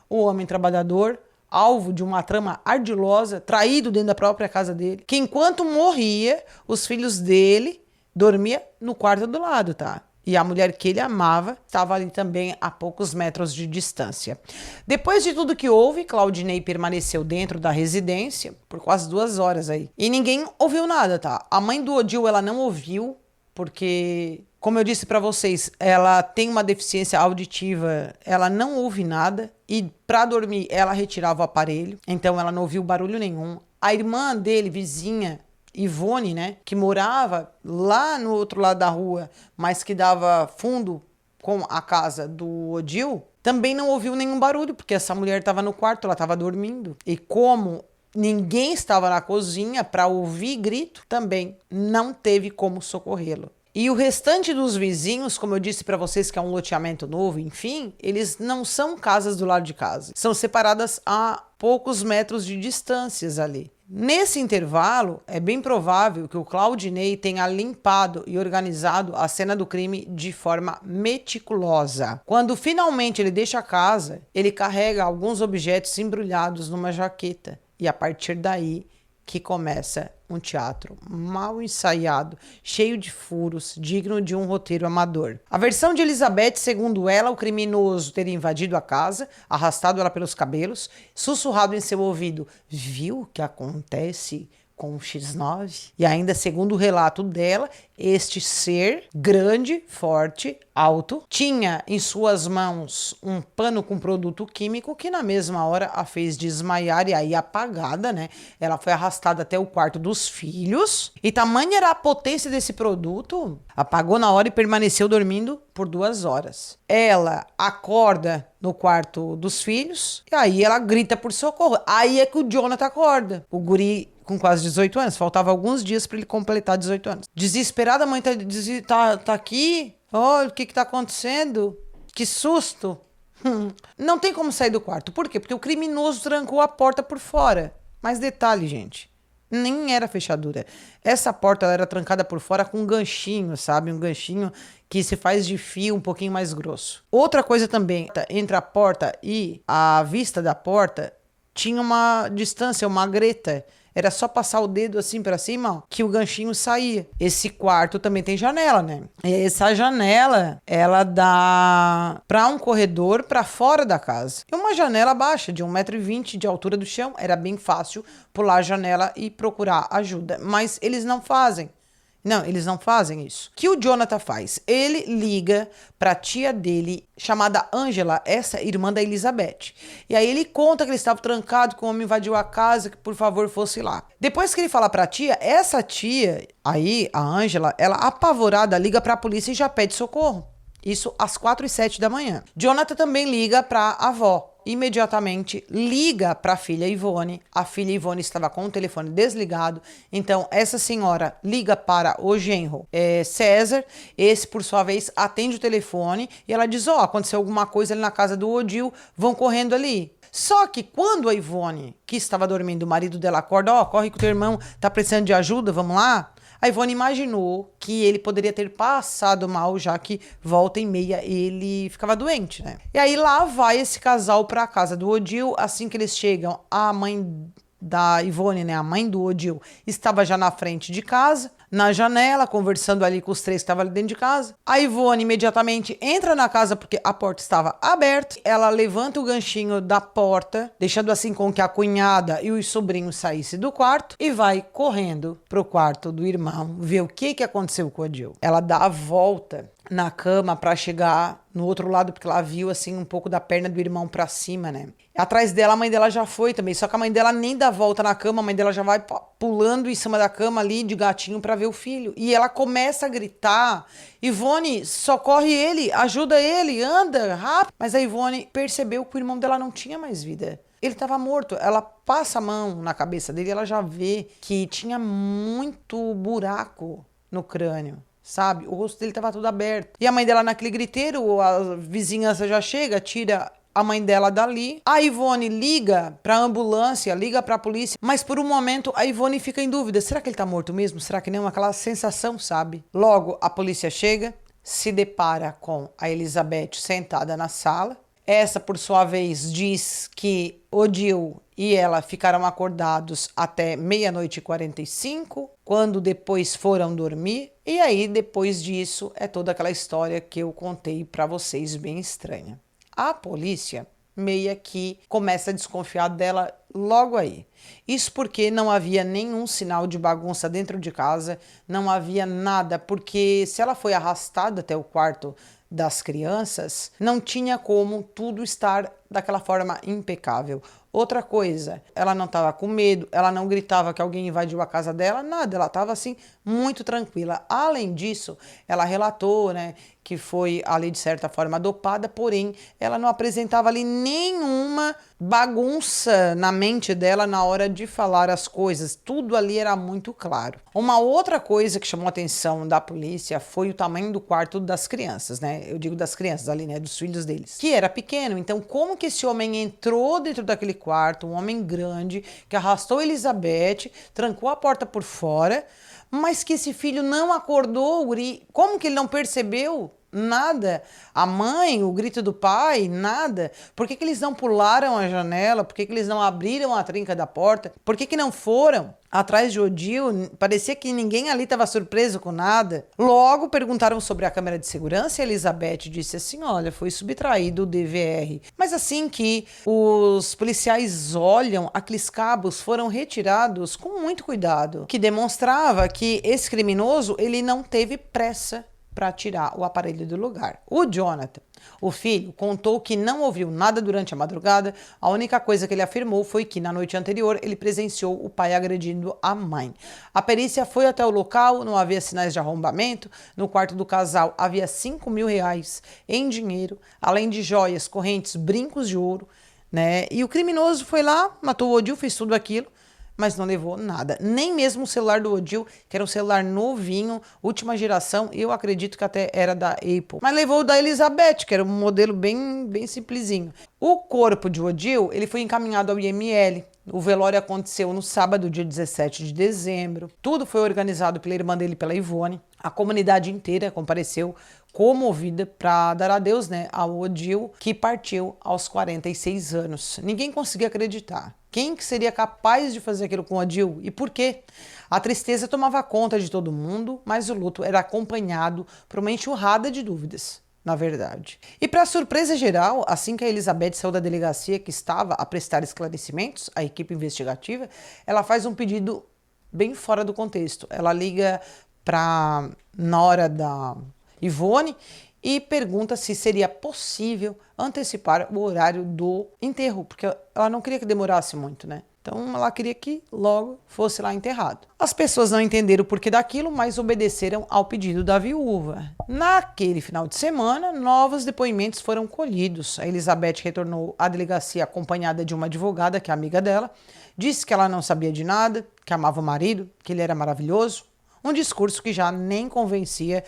O homem trabalhador, alvo de uma trama ardilosa, traído dentro da própria casa dele, que enquanto morria, os filhos dele dormiam no quarto do lado, tá? E a mulher que ele amava estava ali também a poucos metros de distância. Depois de tudo que houve, Claudinei permaneceu dentro da residência por quase 2 horas aí. E ninguém ouviu nada, tá? A mãe do Odile, ela não ouviu, porque, como eu disse para vocês, ela tem uma deficiência auditiva, ela não ouve nada e para dormir ela retirava o aparelho, então ela não ouviu barulho nenhum. A irmã dele, vizinha, Ivone, né, que morava lá no outro lado da rua, mas que dava fundo com a casa do Odile, também não ouviu nenhum barulho, porque essa mulher estava no quarto, ela estava dormindo. E como ninguém estava na cozinha para ouvir grito, também não teve como socorrê-lo. E o restante dos vizinhos, como eu disse para vocês que é um loteamento novo, enfim, eles não são casas do lado de casa. São separadas a poucos metros de distâncias ali. Nesse intervalo, é bem provável que o Claudinei tenha limpado e organizado a cena do crime de forma meticulosa. Quando finalmente ele deixa a casa, ele carrega alguns objetos embrulhados numa jaqueta. E a partir daí que começa um teatro mal ensaiado, cheio de furos, digno de um roteiro amador. A versão de Elizabeth, segundo ela, o criminoso teria invadido a casa, arrastado ela pelos cabelos, sussurrado em seu ouvido: "Viu o que acontece com o X9?" E ainda, segundo o relato dela, este ser grande, forte, alto, tinha em suas mãos um pano com produto químico que na mesma hora a fez desmaiar e aí apagada, né? Ela foi arrastada até o quarto dos filhos e tamanha era a potência desse produto, apagou na hora e permaneceu dormindo por 2 horas. Ela acorda no quarto dos filhos e aí ela grita por socorro. Aí é que o Jonathan acorda. O guri com quase 18 anos, faltava alguns dias para ele completar 18 anos. Desesperada, a mãe tá aqui, Olha, o que está acontecendo? Que susto! Não tem como sair do quarto. Por quê? Porque o criminoso trancou a porta por fora. Mas detalhe, gente, nem era fechadura. Essa porta ela era trancada por fora com um ganchinho, sabe? Um ganchinho que se faz de fio um pouquinho mais grosso. Outra coisa também, entre a porta e a vista da porta, tinha uma distância, uma greta. Era só passar o dedo assim pra cima, ó, que o ganchinho saía. Esse quarto também tem janela, né? E essa janela, ela dá pra um corredor pra fora da casa. E uma janela baixa, de 1,20 m de altura do chão. Era bem fácil pular a janela e procurar ajuda. Mas eles não fazem. Não, eles não fazem isso. O que o Jonathan faz? Ele liga pra tia dele, chamada Angela, essa irmã da Elizabeth. E aí ele conta que ele estava trancado, que o homem invadiu a casa, que por favor fosse lá. Depois que ele fala pra tia, essa tia, aí, a Angela, ela apavorada, liga pra polícia e já pede socorro. Isso às 4h07 da manhã. Jonathan também liga pra avó. Imediatamente liga para a filha Ivone. A filha Ivone estava com o telefone desligado. Então, essa senhora liga para o genro César. Esse, por sua vez, atende o telefone e ela diz: ó, aconteceu alguma coisa ali na casa do Odil, vão correndo ali. Só que quando a Ivone, que estava dormindo, o marido dela acorda: ó, corre que o teu irmão tá precisando de ajuda, vamos lá. A Ivone imaginou que ele poderia ter passado mal, já que volta e meia ele ficava doente, né? E aí lá vai esse casal para a casa do Odil. Assim que eles chegam, a mãe da Ivone, né, a mãe do Odil, estava já na frente de casa, na janela, conversando ali com os três que estavam ali dentro de casa. A Ivone imediatamente entra na casa porque a porta estava aberta. Ela levanta o ganchinho da porta, deixando assim com que a cunhada e os sobrinhos saíssem do quarto e vai correndo pro quarto do irmão ver o que aconteceu com o Odil. Ela dá a volta na cama para chegar no outro lado, porque ela viu assim um pouco da perna do irmão para cima, né? Atrás dela, a mãe dela já foi também, só que a mãe dela nem dá volta na cama, a mãe dela já vai pulando em cima da cama ali de gatinho para ver o filho. E ela começa a gritar: Ivone, socorre ele, ajuda ele, anda, rápido. Mas a Ivone percebeu que o irmão dela não tinha mais vida. Ele estava morto. Ela passa a mão na cabeça dele e ela já vê que tinha muito buraco no crânio. Sabe? O rosto dele estava todo aberto. E a mãe dela naquele griteiro, a vizinhança já chega, tira a mãe dela dali. A Ivone liga pra ambulância, liga pra polícia, mas por um momento a Ivone fica em dúvida. Será que ele tá morto mesmo? Será que não? Aquela sensação, sabe? Logo, a polícia chega, se depara com a Elizabeth sentada na sala. Essa, por sua vez, diz que Odil e ela ficaram acordados até 00h45, quando depois foram dormir. E aí, depois disso, é toda aquela história que eu contei para vocês, bem estranha. A polícia meio que começa a desconfiar dela logo aí. Isso porque não havia nenhum sinal de bagunça dentro de casa, não havia nada, porque se ela foi arrastada até o quarto das crianças, não tinha como tudo estar daquela forma impecável. Outra coisa, ela não estava com medo, ela não gritava que alguém invadiu a casa dela, nada, ela estava assim muito tranquila. Além disso, ela relatou, né, que foi ali de certa forma dopada, porém ela não apresentava ali nenhuma bagunça na mente dela na hora de falar as coisas, tudo ali era muito claro. Uma outra coisa que chamou a atenção da polícia foi o tamanho do quarto das crianças, né? Eu digo das crianças ali, né, dos filhos deles, que era pequeno. Então, como que esse homem entrou dentro daquele quarto, um homem grande, que arrastou Elizabeth, trancou a porta por fora, mas que esse filho não acordou, como que ele não percebeu? Nada. A mãe, o grito do pai, nada. Por que eles não pularam a janela? Por que eles não abriram a trinca da porta? Por que não foram atrás de Odil? Parecia que ninguém ali estava surpreso com nada. Logo perguntaram sobre a câmera de segurança e a Elizabeth disse assim: olha, foi subtraído o DVR. Mas assim que os policiais olham, aqueles cabos foram retirados com muito cuidado, que demonstrava que esse criminoso ele não teve pressa para tirar o aparelho do lugar. O Jonathan, o filho, contou que não ouviu nada durante a madrugada. A única coisa que ele afirmou foi que na noite anterior ele presenciou o pai agredindo a mãe. A perícia foi até o local, não havia sinais de arrombamento. No quarto do casal havia R$5.000 em dinheiro, além de joias, correntes, brincos de ouro, né? E o criminoso foi lá, matou o Odil, fez tudo aquilo. mas não levou nada. Nem mesmo o celular do Odil, que era um celular novinho, última geração, eu acredito que até era da Apple. Mas levou o da Elizabeth, que era um modelo bem simplesinho. O corpo de Odil, ele foi encaminhado ao IML. O velório aconteceu no sábado, dia 17 de dezembro. Tudo foi organizado pela irmã dele, pela Ivone. A comunidade inteira compareceu comovida para dar adeus, né, ao Odil, que partiu aos 46 anos. Ninguém conseguia acreditar. Quem que seria capaz de fazer aquilo com o Odil e por quê? A tristeza tomava conta de todo mundo, mas o luto era acompanhado por uma enxurrada de dúvidas, na verdade. E para surpresa geral, assim que a Elizabeth saiu da delegacia que estava a prestar esclarecimentos, a equipe investigativa, ela faz um pedido bem fora do contexto. Ela liga para nora da Ivone e pergunta se seria possível antecipar o horário do enterro, porque ela não queria que demorasse muito, né? Então ela queria que logo fosse lá enterrado. As pessoas não entenderam o porquê daquilo, mas obedeceram ao pedido da viúva. Naquele final de semana, novos depoimentos foram colhidos. A Elizabeth retornou à delegacia acompanhada de uma advogada, que é amiga dela, disse que ela não sabia de nada, que amava o marido, que ele era maravilhoso. Um discurso que já nem convencia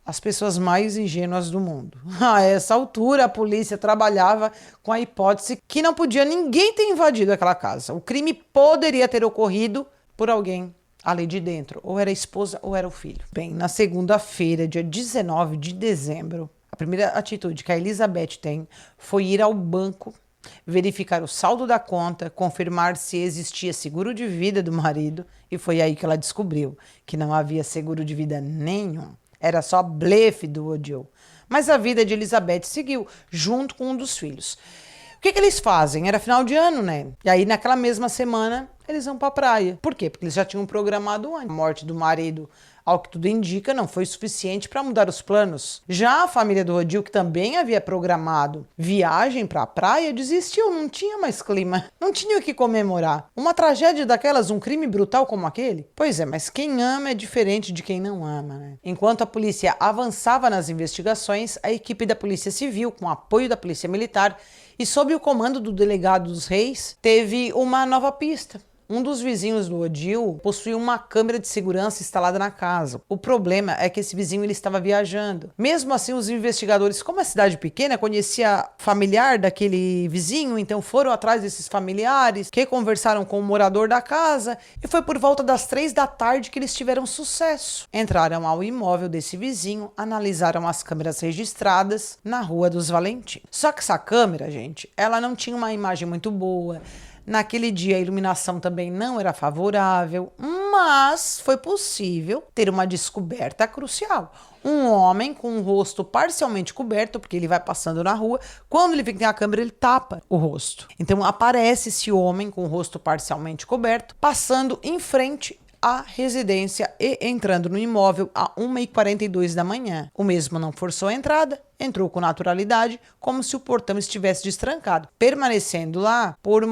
as pessoas mais ingênuas do mundo. A essa altura, a polícia trabalhava com a hipótese que não podia ninguém ter invadido aquela casa. O crime poderia ter ocorrido por alguém ali de dentro. Ou era a esposa ou era o filho. Bem, na segunda-feira, dia 19 de dezembro, a primeira atitude que a Elizabeth tem foi ir ao banco, verificar o saldo da conta, confirmar se existia seguro de vida do marido, e foi aí que ela descobriu que não havia seguro de vida nenhum. Era só blefe do Odil. Mas a vida de Elizabeth seguiu, junto com um dos filhos. O que eles fazem? Era final de ano, né? E aí, naquela mesma semana, eles vão pra praia. Por quê? Porque eles já tinham programado antes. A morte do marido, ao que tudo indica, não foi suficiente para mudar os planos. Já a família do Odil, que também havia programado viagem para a praia, desistiu, não tinha mais clima, não tinha o que comemorar. Uma tragédia daquelas, um crime brutal como aquele? Pois é, mas quem ama é diferente de quem não ama, né? Enquanto a polícia avançava nas investigações, a equipe da Polícia Civil, com apoio da Polícia Militar e sob o comando do delegado dos Reis, teve uma nova pista. Um dos vizinhos do Odil possuía uma câmera de segurança instalada na casa. O problema é que esse vizinho ele estava viajando. Mesmo assim, os investigadores, como é cidade pequena, conhecia familiar daquele vizinho, então foram atrás desses familiares, que conversaram com o morador da casa, e foi por volta das 3 da tarde que eles tiveram sucesso. Entraram ao imóvel desse vizinho, analisaram as câmeras registradas na Rua dos Valentim. Só que essa câmera, gente, ela não tinha uma imagem muito boa. Naquele dia a iluminação também não era favorável, mas foi possível ter uma descoberta crucial. Um homem com o rosto parcialmente coberto, porque ele vai passando na rua, quando ele vê que tem a câmera, ele tapa o rosto. Então aparece esse homem com o rosto parcialmente coberto, passando em frente à residência e entrando no imóvel a 1h42 da manhã. O mesmo não forçou a entrada, entrou com naturalidade, como se o portão estivesse destrancado, permanecendo lá por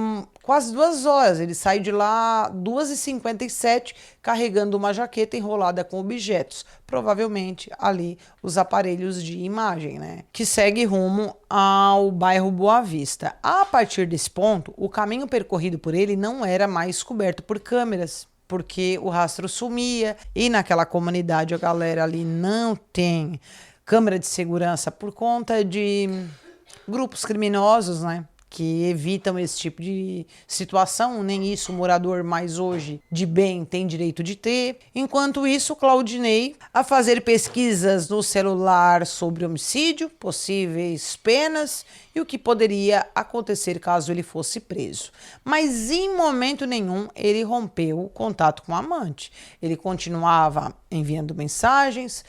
quase 2 horas. Ele sai de lá 2h57, carregando uma jaqueta enrolada com objetos, provavelmente ali os aparelhos de imagem, né? Que segue rumo ao bairro Boa Vista. A partir desse ponto, o caminho percorrido por ele não era mais coberto por câmeras, porque o rastro sumia e naquela comunidade a galera ali não tem câmera de segurança por conta de grupos criminosos, né? Que evitam esse tipo de situação, nem isso o morador mais hoje de bem tem direito de ter. Enquanto isso, Claudinei a fazer pesquisas no celular sobre homicídio, possíveis penas e o que poderia acontecer caso ele fosse preso. Mas em momento nenhum ele rompeu o contato com o amante. Ele continuava enviando mensagens,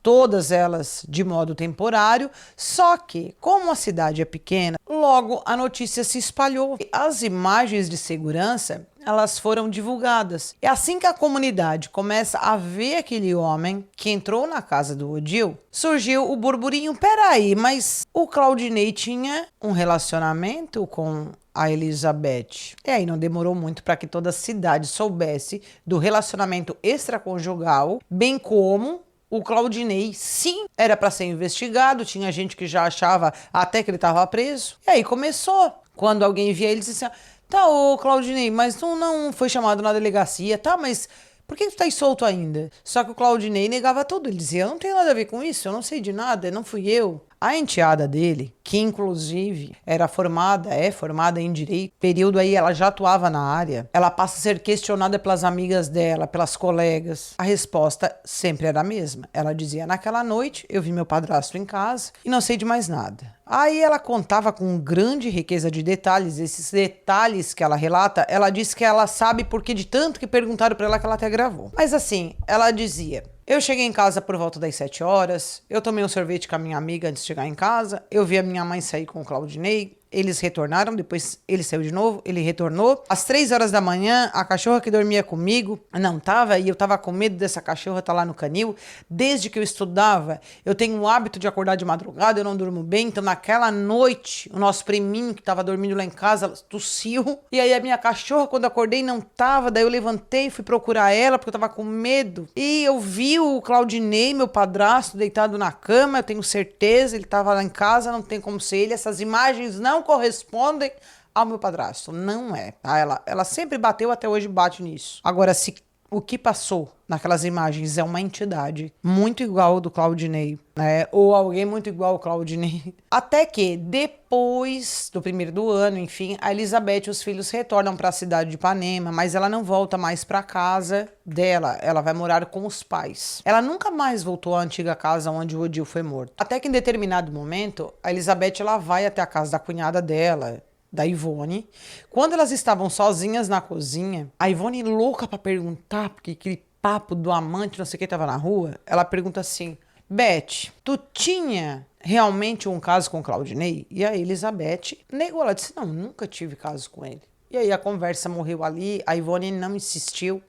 todas elas de modo temporário, só que, como a cidade é pequena, logo a notícia se espalhou. As imagens de segurança, elas foram divulgadas. É assim que a comunidade começa a ver aquele homem que entrou na casa do Odil, surgiu o burburinho, peraí, mas o Claudinei tinha um relacionamento com a Elizabeth. E aí não demorou muito para que toda a cidade soubesse do relacionamento extraconjugal, bem como o Claudinei, sim, era para ser investigado, tinha gente que já achava até que ele estava preso. E aí começou. Quando alguém via ele, disse assim, Tá, ô Claudinei, mas tu não foi chamado na delegacia, tá? Mas por que tu tá aí solto ainda? Só que o Claudinei negava tudo. Ele dizia, eu não tenho nada a ver com isso, eu não sei de nada, não fui eu. A enteada dele, que inclusive é formada em direito, período aí ela já atuava na área, ela passa a ser questionada pelas amigas dela, pelas colegas. A resposta sempre era a mesma. Ela dizia, naquela noite eu vi meu padrasto em casa e não sei de mais nada. Aí ela contava com grande riqueza de detalhes. Esses detalhes que ela relata, ela diz que ela sabe porque de tanto que perguntaram pra ela que ela até gravou. Mas assim, ela dizia, eu cheguei em casa por volta das 7 horas, eu tomei um sorvete com a minha amiga antes de chegar em casa, eu vi a minha mãe sair com o Claudinei, eles retornaram, depois ele saiu de novo, ele retornou. Às 3 horas da manhã, a cachorra que dormia comigo não tava, e eu tava com medo dessa cachorra estar lá no canil. Desde que eu estudava, eu tenho o hábito de acordar de madrugada, eu não durmo bem, então naquela noite, o nosso priminho que tava dormindo lá em casa tossiu, e aí a minha cachorra, quando eu acordei, não tava, daí eu levantei, fui procurar ela, porque eu tava com medo, e eu vi o Claudinei, meu padrasto, deitado na cama, eu tenho certeza, ele tava lá em casa, não tem como ser ele, essas imagens não correspondem ao meu padrasto. Não é. Tá? Ela sempre bateu, até hoje bate nisso. Agora, se o que passou naquelas imagens é uma entidade muito igual ao do Claudinei, né? Ou alguém muito igual ao Claudinei. Até que, depois do primeiro do ano, enfim, a Elizabeth e os filhos retornam para a cidade de Ipanema, mas ela não volta mais para casa dela. Ela vai morar com os pais. Ela nunca mais voltou à antiga casa onde o Odil foi morto. Até que em determinado momento, a Elizabeth ela vai até a casa da cunhada dela, da Ivone. Quando elas estavam sozinhas na cozinha, a Ivone louca pra perguntar, porque aquele papo do amante, não sei o que, tava na rua, ela pergunta assim, Beth, tu tinha realmente um caso com o Claudinei? E a Elizabeth negou, ela disse, não, nunca tive caso com ele. E aí a conversa morreu ali, a Ivone não insistiu,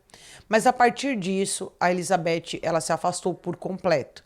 mas a partir disso, a Elizabeth, ela se afastou por completo.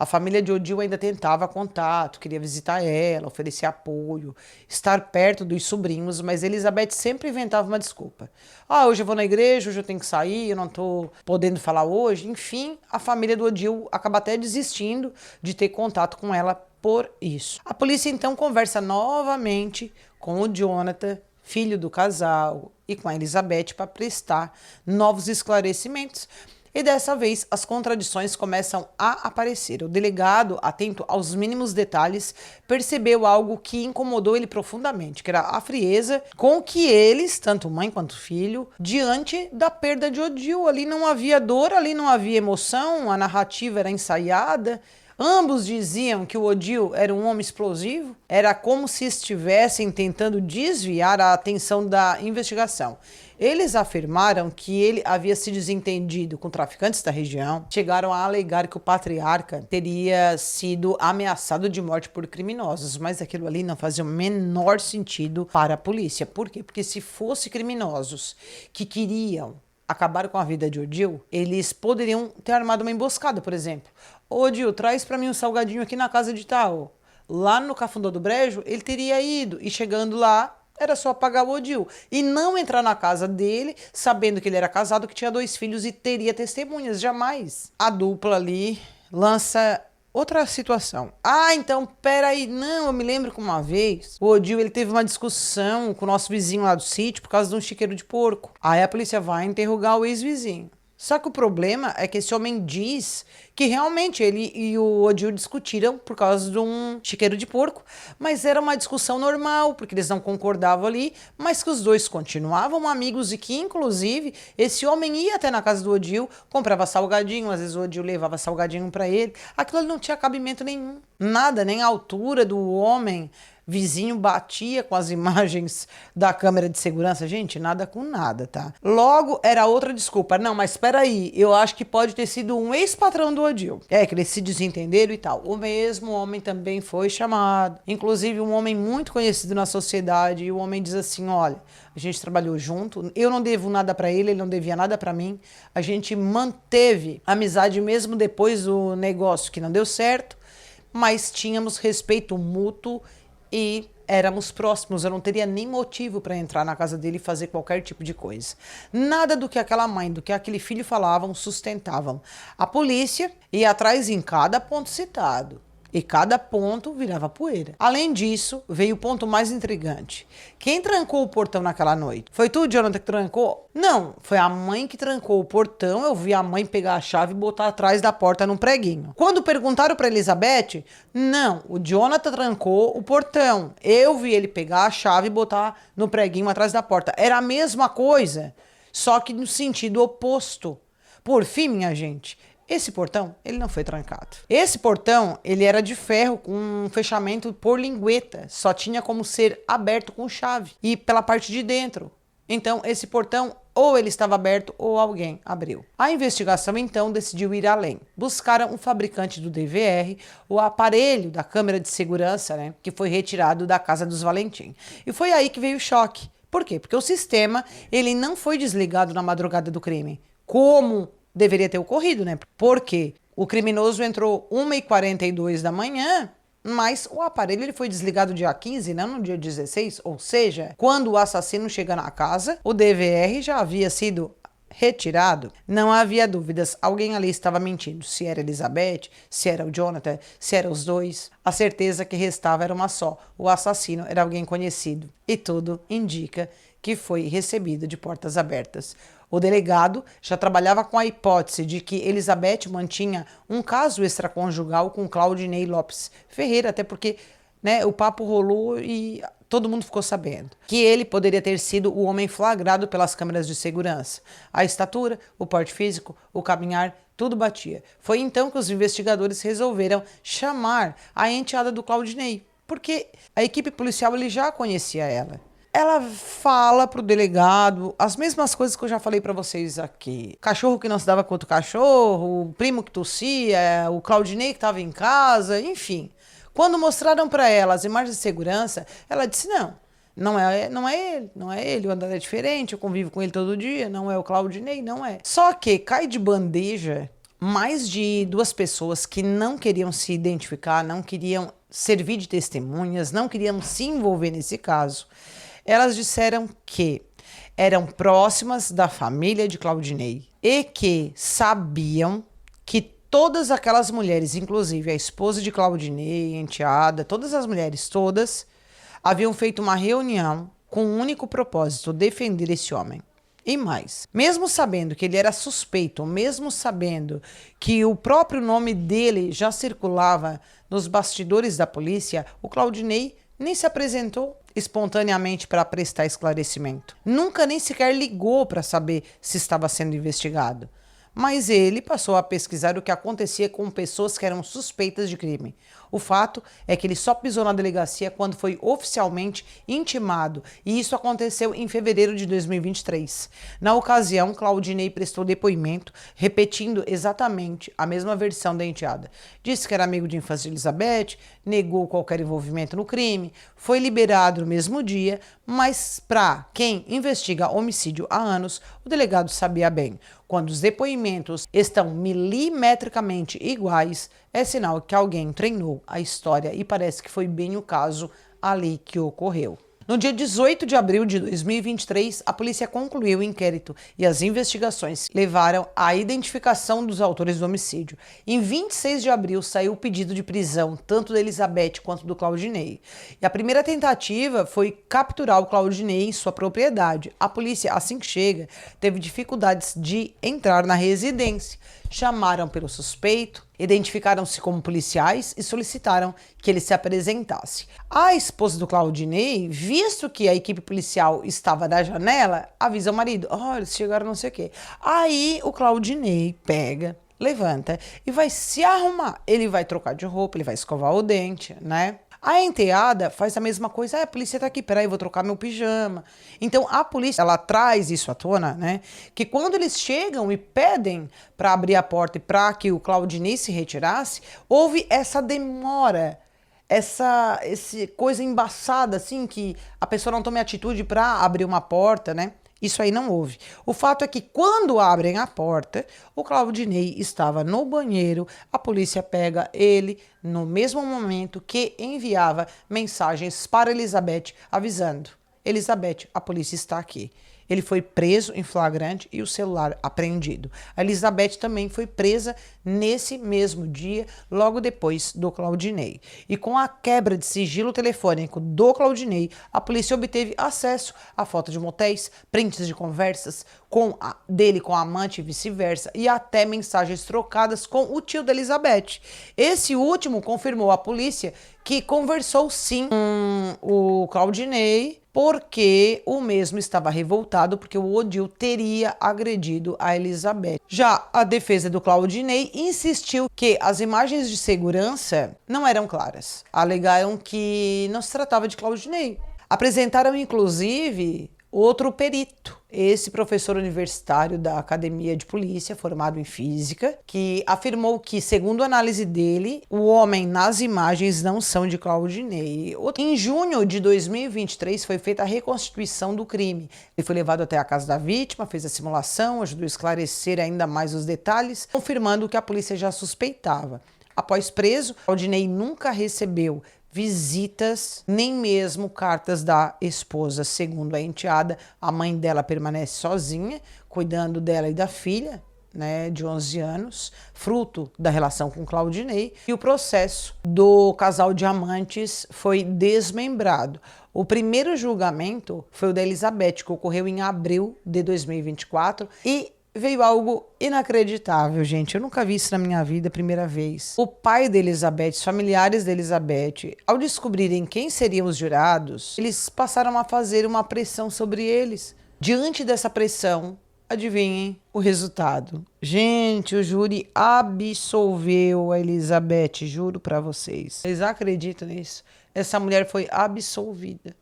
A família de Odil ainda tentava contato, queria visitar ela, oferecer apoio, estar perto dos sobrinhos, mas Elizabeth sempre inventava uma desculpa. Ah, hoje eu vou na igreja, hoje eu tenho que sair, eu não tô podendo falar hoje. Enfim, a família do Odil acaba até desistindo de ter contato com ela por isso. A polícia então conversa novamente com o Jonathan, filho do casal, e com a Elizabeth para prestar novos esclarecimentos. E dessa vez as contradições começam a aparecer. O delegado, atento aos mínimos detalhes, percebeu algo que incomodou ele profundamente, que era a frieza com que eles, tanto mãe quanto filho, diante da perda de Odil. Ali não havia dor, ali não havia emoção, a narrativa era ensaiada. Ambos diziam que o Odil era um homem explosivo, era como se estivessem tentando desviar a atenção da investigação. Eles afirmaram que ele havia se desentendido com traficantes da região, chegaram a alegar que o patriarca teria sido ameaçado de morte por criminosos, mas aquilo ali não fazia o menor sentido para a polícia. Por quê? Porque se fossem criminosos que queriam acabar com a vida de Odil, eles poderiam ter armado uma emboscada, por exemplo. Ô, Odil, traz para mim um salgadinho aqui na casa de tal. Lá no Cafundó do Brejo, ele teria ido, e chegando lá, era só pagar o Odil. E não entrar na casa dele, sabendo que ele era casado, que tinha 2 filhos e teria testemunhas. Jamais. A dupla ali lança outra situação. Ah, então, peraí. Não, eu me lembro que uma vez o Odil ele teve uma discussão com o nosso vizinho lá do sítio por causa de um chiqueiro de porco. Aí a polícia vai interrogar o ex-vizinho. Só que o problema é que esse homem diz que realmente ele e o Odil discutiram por causa de um chiqueiro de porco, mas era uma discussão normal, porque eles não concordavam ali, mas que os dois continuavam amigos e que, inclusive, esse homem ia até na casa do Odil, comprava salgadinho, às vezes o Odil levava salgadinho para ele. Aquilo ali não tinha cabimento nenhum, nada, nem a altura do homem. Vizinho batia com as imagens da câmera de segurança. Gente, nada com nada, tá? Logo, era outra desculpa. Não, mas espera aí, eu acho que pode ter sido um ex-patrão do Odil. É, que eles se desentenderam e tal. O mesmo homem também foi chamado. Inclusive, um homem muito conhecido na sociedade. E o homem diz assim, olha, a gente trabalhou junto, eu não devo nada pra ele, ele não devia nada pra mim. A gente manteve amizade mesmo depois do negócio que não deu certo, mas tínhamos respeito mútuo e éramos próximos, eu não teria nem motivo para entrar na casa dele e fazer qualquer tipo de coisa. Nada do que aquela mãe, do que aquele filho falavam, sustentavam. A polícia ia atrás em cada ponto citado. e cada ponto virava poeira. Além disso, veio o ponto mais intrigante. Quem trancou o portão naquela noite? Foi tu, Jonathan, que trancou? Não, foi a mãe que trancou o portão. Eu vi a mãe pegar a chave e botar atrás da porta num preguinho. Quando perguntaram para Elizabeth, não, o Jonathan trancou o portão. Eu vi ele pegar a chave e botar no preguinho atrás da porta. Era a mesma coisa, só que no sentido oposto. Por fim, minha gente, esse portão, ele não foi trancado. Esse portão, ele era de ferro com um fechamento por lingueta. Só tinha como ser aberto com chave e pela parte de dentro. Então, esse portão, ou ele estava aberto ou alguém abriu. A investigação, então, decidiu ir além. Buscaram um fabricante do DVR, o aparelho da câmera de segurança, né, que foi retirado da casa dos Valentim. E foi aí que veio o choque. Por quê? Porque o sistema, ele não foi desligado na madrugada do crime, como deveria ter ocorrido, né? Porque o criminoso entrou 1h42 da manhã, mas o aparelho ele foi desligado dia 15, não no dia 16. Ou seja, quando o assassino chega na casa, o DVR já havia sido retirado. Não havia dúvidas, alguém ali estava mentindo. Se era Elizabeth, se era o Jonathan, se eram os dois. A certeza que restava era uma só: o assassino era alguém conhecido. E tudo indica que foi recebido de portas abertas. O delegado já trabalhava com a hipótese de que Elizabeth mantinha um caso extraconjugal com Claudinei Lopes Ferreira, até porque, né, o papo rolou e todo mundo ficou sabendo que ele poderia ter sido o homem flagrado pelas câmeras de segurança. A estatura, o porte físico, o caminhar, tudo batia. Foi então que os investigadores resolveram chamar a enteada do Claudinei, porque a equipe policial ele já conhecia ela. Ela fala pro delegado as mesmas coisas que eu já falei pra vocês aqui. Cachorro que não se dava com outro cachorro, o primo que tossia, o Claudinei que tava em casa, enfim. Quando mostraram pra ela as imagens de segurança, ela disse: não é ele, o André é diferente, eu convivo com ele todo dia, não é o Claudinei, não é. Só que cai de bandeja mais de duas pessoas que não queriam se identificar, não queriam servir de testemunhas, não queriam se envolver nesse caso. Elas disseram que eram próximas da família de Claudinei e que sabiam que todas aquelas mulheres, inclusive a esposa de Claudinei, a enteada, todas as mulheres todas, haviam feito uma reunião com um único propósito: defender esse homem. E mais, mesmo sabendo que ele era suspeito, mesmo sabendo que o próprio nome dele já circulava nos bastidores da polícia, o Claudinei nem se apresentou espontaneamente para prestar esclarecimento. Nunca nem sequer ligou para saber se estava sendo investigado. Mas ele passou a pesquisar o que acontecia com pessoas que eram suspeitas de crime. O fato é que ele só pisou na delegacia quando foi oficialmente intimado, e isso aconteceu em fevereiro de 2023. Na ocasião, Claudinei prestou depoimento, repetindo exatamente a mesma versão da enteada. Disse que era amigo de infância de Elizabeth, negou qualquer envolvimento no crime, foi liberado no mesmo dia, mas para quem investiga homicídio há anos, o delegado sabia bem: quando os depoimentos estão milimetricamente iguais, é sinal que alguém treinou a história, e parece que foi bem o caso ali que ocorreu. No dia 18 de abril de 2023, a polícia concluiu o inquérito e as investigações levaram à identificação dos autores do homicídio. Em 26 de abril saiu o pedido de prisão tanto da Elizabeth quanto do Claudinei. E a primeira tentativa foi capturar o Claudinei em sua propriedade. A polícia, assim que chega, teve dificuldades de entrar na residência. Chamaram pelo suspeito, identificaram-se como policiais e solicitaram que ele se apresentasse. A esposa do Claudinei, visto que a equipe policial estava na janela, avisa o marido: eles chegaram, não sei o quê. Aí o Claudinei pega, levanta e vai se arrumar. Ele vai trocar de roupa, ele vai escovar o dente, né? A enteada faz a mesma coisa: a polícia tá aqui, peraí, eu vou trocar meu pijama. Então a polícia, ela traz isso à tona, né? Que quando eles chegam e pedem para abrir a porta e para que o Claudinei se retirasse, houve essa demora, essa coisa embaçada, assim, que a pessoa não tome atitude para abrir uma porta, né? Isso aí não houve. O fato é que quando abrem a porta, o Claudinei estava no banheiro, a polícia pega ele no mesmo momento que enviava mensagens para Elizabeth avisando: Elizabeth, a polícia está aqui. Ele foi preso em flagrante e o celular apreendido. A Elizabeth também foi presa nesse mesmo dia, logo depois do Claudinei. E com a quebra de sigilo telefônico do Claudinei, a polícia obteve acesso a fotos de motéis, prints de conversas dele com a amante e vice-versa, e até mensagens trocadas com o tio da Elizabeth. Esse último confirmou à polícia que conversou sim com o Claudinei, porque o mesmo estava revoltado porque o Odil teria agredido a Elizabeth. Já a defesa do Claudinei insistiu que as imagens de segurança não eram claras. Alegaram que não se tratava de Claudinei. Apresentaram, inclusive, outro perito, esse professor universitário da Academia de Polícia, formado em Física, que afirmou que, segundo a análise dele, o homem nas imagens não são de Claudinei. Em junho de 2023 foi feita a reconstituição do crime. Ele foi levado até a casa da vítima, fez a simulação, ajudou a esclarecer ainda mais os detalhes, confirmando o que a polícia já suspeitava. Após preso, Claudinei nunca recebeu visitas, nem mesmo cartas da esposa. Segundo a enteada, a mãe dela permanece sozinha, cuidando dela e da filha, né, de 11 anos, fruto da relação com Claudinei, e o processo do casal de amantes foi desmembrado. O primeiro julgamento foi o da Elizabeth, que ocorreu em abril de 2024, e veio algo inacreditável, gente. Eu nunca vi isso na minha vida, primeira vez. O pai de Elizabeth, os familiares de Elizabeth, ao descobrirem quem seriam os jurados, eles passaram a fazer uma pressão sobre eles. Diante dessa pressão, adivinhem o resultado. Gente, o júri absolveu a Elizabeth, juro pra vocês. Vocês acreditam nisso? Essa mulher foi absolvida.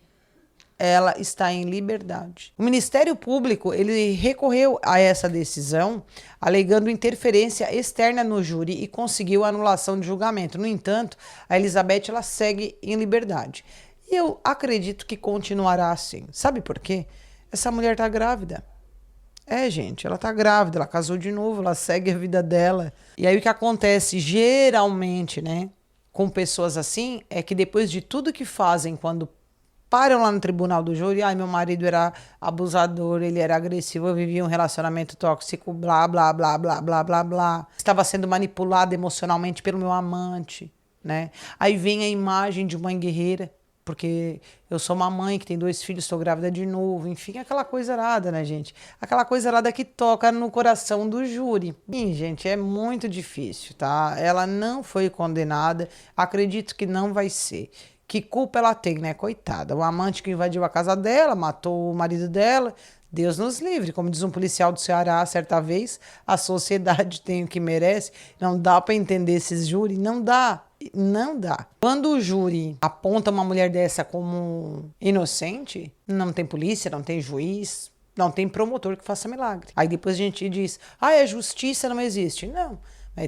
Ela está em liberdade. O Ministério Público, ele recorreu a essa decisão, alegando interferência externa no júri e conseguiu a anulação de julgamento. No entanto, a Elizabeth, ela segue em liberdade. E eu acredito que continuará assim. Sabe por quê? Essa mulher está grávida. Gente, ela tá grávida, ela casou de novo, ela segue a vida dela. E aí o que acontece geralmente, né, com pessoas assim, é que depois de tudo que fazem quando param lá no tribunal do júri, meu marido era abusador, ele era agressivo, eu vivia um relacionamento tóxico, blá, blá, blá, blá, blá, blá, blá. Estava sendo manipulada emocionalmente pelo meu amante, né? Aí vem a imagem de mãe guerreira, porque eu sou uma mãe que tem 2 filhos, estou grávida de novo, enfim, aquela coisa errada, né, gente? Aquela coisa errada que toca no coração do júri. Sim, gente, é muito difícil, tá? Ela não foi condenada, acredito que não vai ser. Que culpa ela tem, né? Coitada. O amante que invadiu a casa dela, matou o marido dela. Deus nos livre. Como diz um policial do Ceará certa vez, a sociedade tem o que merece. Não dá para entender esses júri. Não dá. Não dá. Quando o júri aponta uma mulher dessa como inocente, não tem polícia, não tem juiz, não tem promotor que faça milagre. Aí depois a gente diz, a justiça não existe. Não.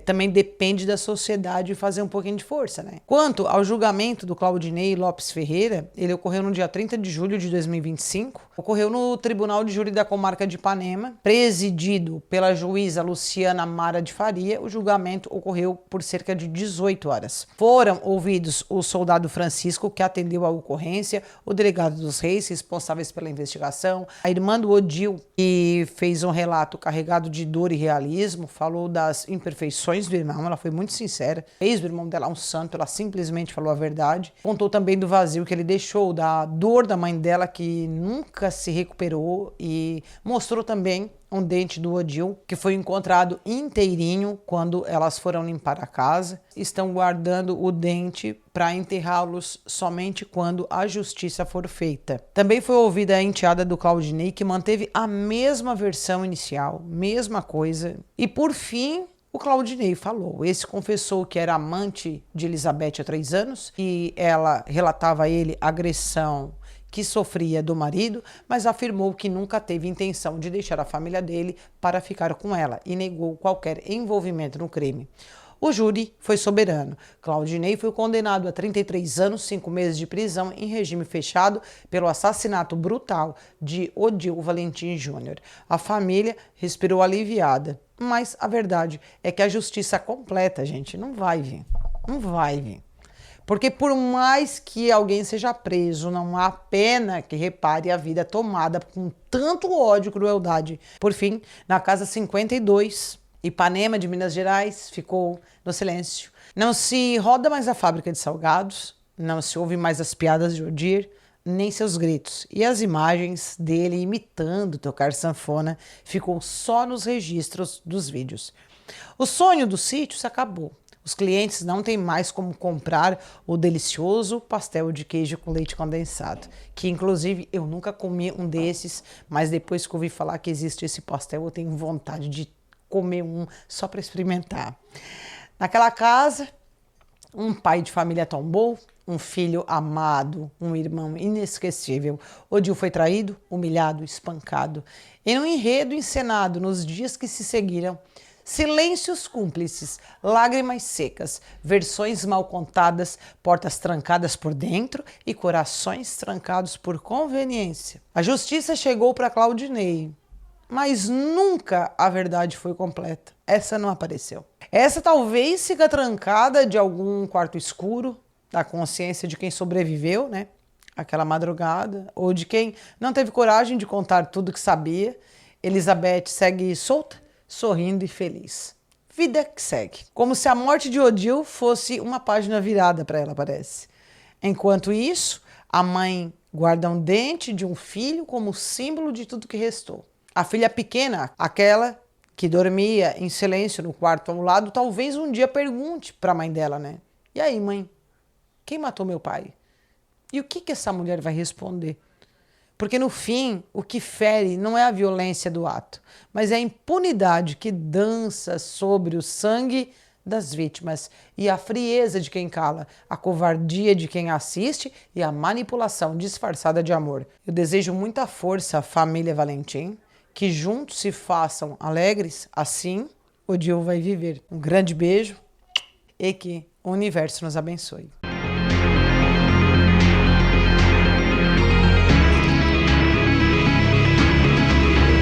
Também depende da sociedade fazer um pouquinho de força, né? Quanto ao julgamento do Claudinei Lopes Ferreira, ele ocorreu no dia 30 de julho de 2025, ocorreu no Tribunal de Júri da Comarca de Ipanema, presidido pela juíza Luciana Mara de Faria. O julgamento ocorreu por cerca de 18 horas. Foram ouvidos o soldado Francisco, que atendeu a ocorrência, o delegado dos Reis, responsáveis pela investigação, a irmã do Odil, que fez um relato carregado de dor e realismo, falou das imperfeições do irmão, ela foi muito sincera, fez do irmão dela um santo, ela simplesmente falou a verdade. Contou também do vazio que ele deixou, da dor da mãe dela que nunca se recuperou, e mostrou também um dente do Odil, que foi encontrado inteirinho quando elas foram limpar a casa. Estão guardando o dente para enterrá-los somente quando a justiça for feita. Também foi ouvida a enteada do Claudinei, que manteve a mesma versão inicial, mesma coisa. E por fim, o Claudinei falou. Esse confessou que era amante de Elizabeth há 3 anos, e ela relatava a ele agressão que sofria do marido, mas afirmou que nunca teve intenção de deixar a família dele para ficar com ela e negou qualquer envolvimento no crime. O júri foi soberano. Claudinei foi condenado a 33 anos, 5 meses de prisão em regime fechado pelo assassinato brutal de Odil Valentim Júnior. A família respirou aliviada, mas a verdade é que a justiça completa, gente, não vai vir. Não vai vir. Porque por mais que alguém seja preso, não há pena que repare a vida tomada com tanto ódio e crueldade. Por fim, na casa 52, Ipanema de Minas Gerais ficou no silêncio. Não se roda mais a fábrica de salgados, não se ouve mais as piadas de Odir, nem seus gritos. E as imagens dele imitando tocar sanfona ficou só nos registros dos vídeos. O sonho do sítio se acabou. Os clientes não têm mais como comprar o delicioso pastel de queijo com leite condensado, que inclusive eu nunca comi um desses, mas depois que ouvi falar que existe esse pastel, eu tenho vontade de comer um só para experimentar. Naquela casa, um pai de família tombou, um filho amado, um irmão inesquecível. Odil foi traído, humilhado, espancado. Em um enredo encenado nos dias que se seguiram, silêncios cúmplices, lágrimas secas, versões mal contadas, portas trancadas por dentro e corações trancados por conveniência. A justiça chegou para Claudinei, mas nunca a verdade foi completa. Essa não apareceu. Essa talvez siga trancada de algum quarto escuro, da consciência de quem sobreviveu, né? Aquela madrugada, ou de quem não teve coragem de contar tudo que sabia. Elizabeth segue solta, sorrindo e feliz. Vida que segue. Como se a morte de Odil fosse uma página virada para ela, parece. Enquanto isso, a mãe guarda um dente de um filho como símbolo de tudo que restou. A filha pequena, aquela que dormia em silêncio no quarto ao lado, talvez um dia pergunte para a mãe dela, né? E aí, mãe, quem matou meu pai? E o que essa mulher vai responder? Porque no fim, o que fere não é a violência do ato, mas é a impunidade que dança sobre o sangue das vítimas e a frieza de quem cala, a covardia de quem assiste e a manipulação disfarçada de amor. Eu desejo muita força à família Valentim, que juntos se façam alegres, assim Odil vai viver. Um grande beijo e que o universo nos abençoe.